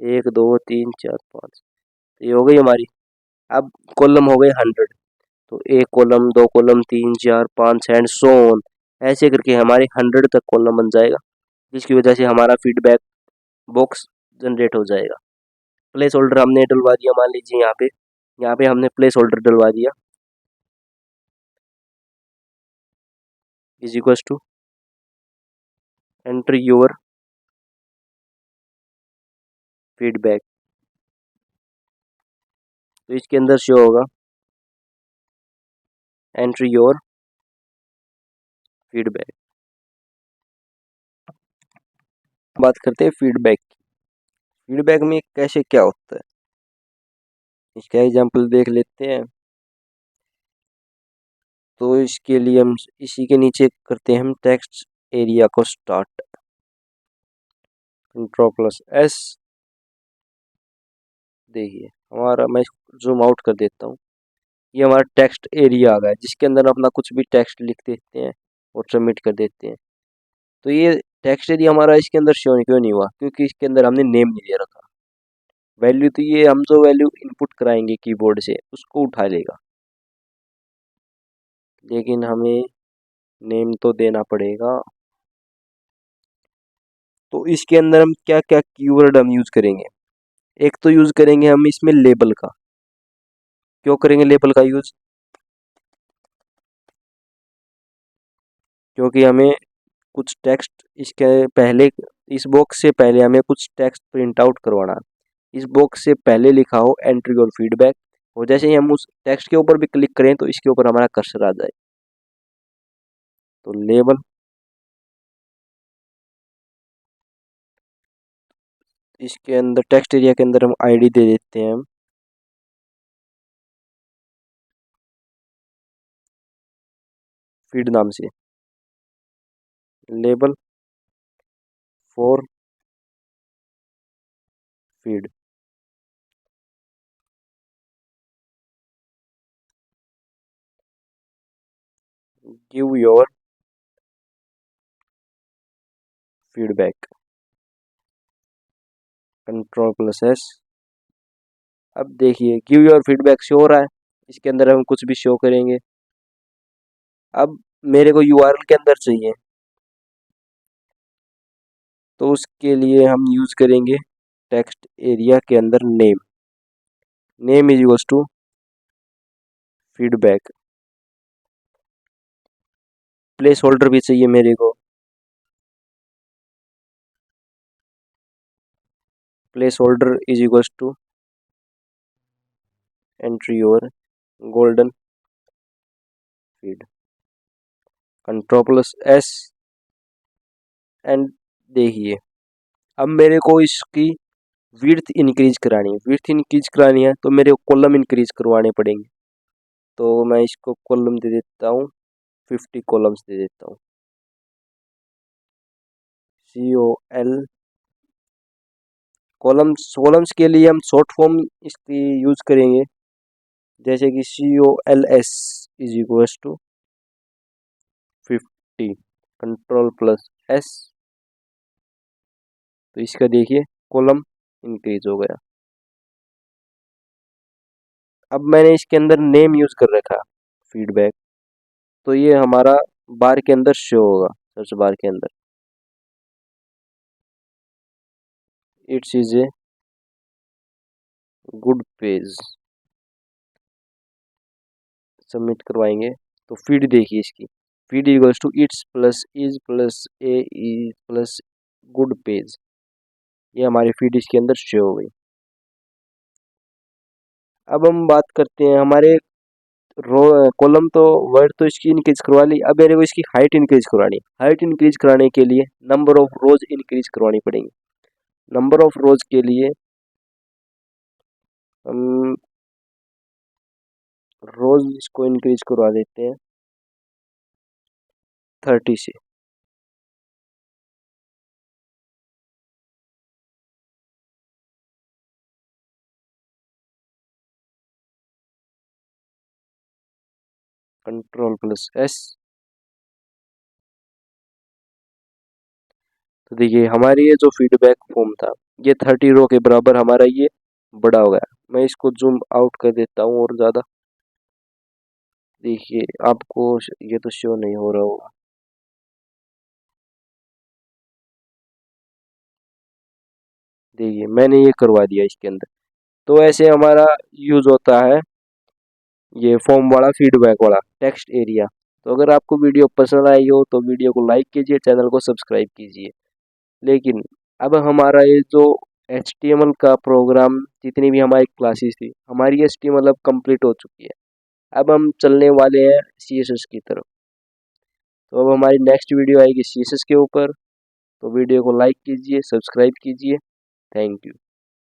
1 2 3 4 5, तो ये हो गई हमारी। अब कॉलम हो गए 100, तो एक column, 2 column, 3 4 5 and so on, ऐसे करके हमारे 100 तक कॉलम बन जाएगा, जिसकी वजह से हमारा फीडबैक बॉक्स जनरेट हो जाएगा। प्लेस होल्डर हमने डलवा दिया, मान लीजिए यहाँ पे हमने प्लेस होल्डर डलवा दिया, is equal to enter your feedback. तो इसके अंदर शो होगा एंटर योर फीडबैक। बात करते हैं फीडबैक की। फीडबैक में कैसे क्या होता है, इसका एग्जांपल देख लेते हैं। तो इसके लिए हम इसी के नीचे करते हैं हम टेक्स्ट एरिया को स्टार्ट, कंट्रोल प्लस एस। देखिए हमारा, मैं जूम आउट कर देता हूँ, ये हमारा टेक्स्ट एरिया आ गया, जिसके अंदर अपना कुछ भी टेक्स्ट लिख देते हैं और सबमिट कर देते हैं। तो ये टेक्स्ट एरिया हमारा इसके अंदर शो क्यों नहीं हुआ, क्योंकि इसके अंदर हमने नेम नहीं दे रखा। वैल्यू तो ये हम जो वैल्यू इनपुट कराएंगे कीबोर्ड से उसको उठा लेगा, लेकिन हमें नेम तो देना पड़ेगा। तो इसके अंदर हम क्या क्या कीवर्ड हम यूज करेंगे, एक तो यूज करेंगे हम इसमें लेबल का। क्यों करेंगे लेबल का यूज, क्योंकि हमें कुछ टेक्स्ट इसके पहले, इस बॉक्स से पहले हमें कुछ टेक्स्ट प्रिंट आउट करवाना है। इस बॉक्स से पहले लिखा हो एंट्री और फीडबैक, और जैसे ही हम उस टेक्स्ट के ऊपर भी क्लिक करें तो इसके ऊपर हमारा कर्सर आ जाए। तो लेबल, इसके अंदर टेक्स्ट एरिया के अंदर हम आईडी दे देते हैं हम फीड नाम से, label for feed. Give your feedback, control plus S. अब देखिए गिव योर फीडबैक शो हो रहा है, इसके अंदर हम कुछ भी शो करेंगे। अब मेरे को यूआरएल के अंदर चाहिए, तो उसके लिए हम यूज करेंगे टेक्स्ट एरिया के अंदर name, name is equals to feedback. Placeholder भी चाहिए मेरे को, placeholder is equals to entry your golden feed, control plus S. And देखिए अब मेरे को इसकी विड्थ इंक्रीज करानी है, विड्थ इंक्रीज करानी है तो मेरे को कॉलम इंक्रीज करवाने पड़ेंगे। तो मैं इसको कॉलम दे देता हूँ, 50 कॉलम्स दे देता हूँ, COL। कॉलम्स, कॉलम्स के लिए हम शॉर्ट फॉर्म इसकी यूज करेंगे, जैसे कि COLS is equals to 50, control plus S. तो इसका देखिए कॉलम इंक्रीज हो गया। अब मैंने इसके अंदर नेम यूज कर रखा फीडबैक, तो ये हमारा बार के अंदर शो होगा, सर्च बार के अंदर it's is a good page. Submit करवाएंगे तो फीड देखिए इसकी, feed equals to it's plus is plus a is plus good page. ये हमारी फीड इसके अंदर शो हो गई। अब हम बात करते हैं हमारे रो कॉलम, तो वर्ड तो इसकी इंक्रीज करवा ली, अब मेरे को इसकी हाइट इंक्रीज करवानी है। हाइट इंक्रीज कराने के लिए नंबर ऑफ रोज इंक्रीज करवानी पड़ेंगी। नंबर ऑफ रोज के लिए हम रोज इसको इंक्रीज करवा देते हैं 30 से। Control plus S. तो देखिए हमारी ये जो फीडबैक फॉर्म था, ये 30 रो के बराबर हमारा ये बड़ा हो गया। मैं इसको जूम आउट कर देता हूँ और ज़्यादा, देखिए आपको ये तो शो नहीं हो रहा होगा। देखिए मैंने ये करवा दिया इसके अंदर। तो ऐसे हमारा यूज होता है ये फॉर्म वाला, फीडबैक वाला टेक्स्ट एरिया। तो अगर आपको वीडियो पसंद आई हो तो वीडियो को लाइक कीजिए, चैनल को सब्सक्राइब कीजिए। लेकिन अब हमारा ये जो HTML का प्रोग्राम, जितनी भी हमारी क्लासेस थी, हमारी HTML अब कंप्लीट हो चुकी है। अब हम चलने वाले हैं CSS की तरफ। तो अब हमारी नेक्स्ट वीडियो आएगी CSS के ऊपर। तो वीडियो को लाइक कीजिए, सब्सक्राइब कीजिए। Thank you.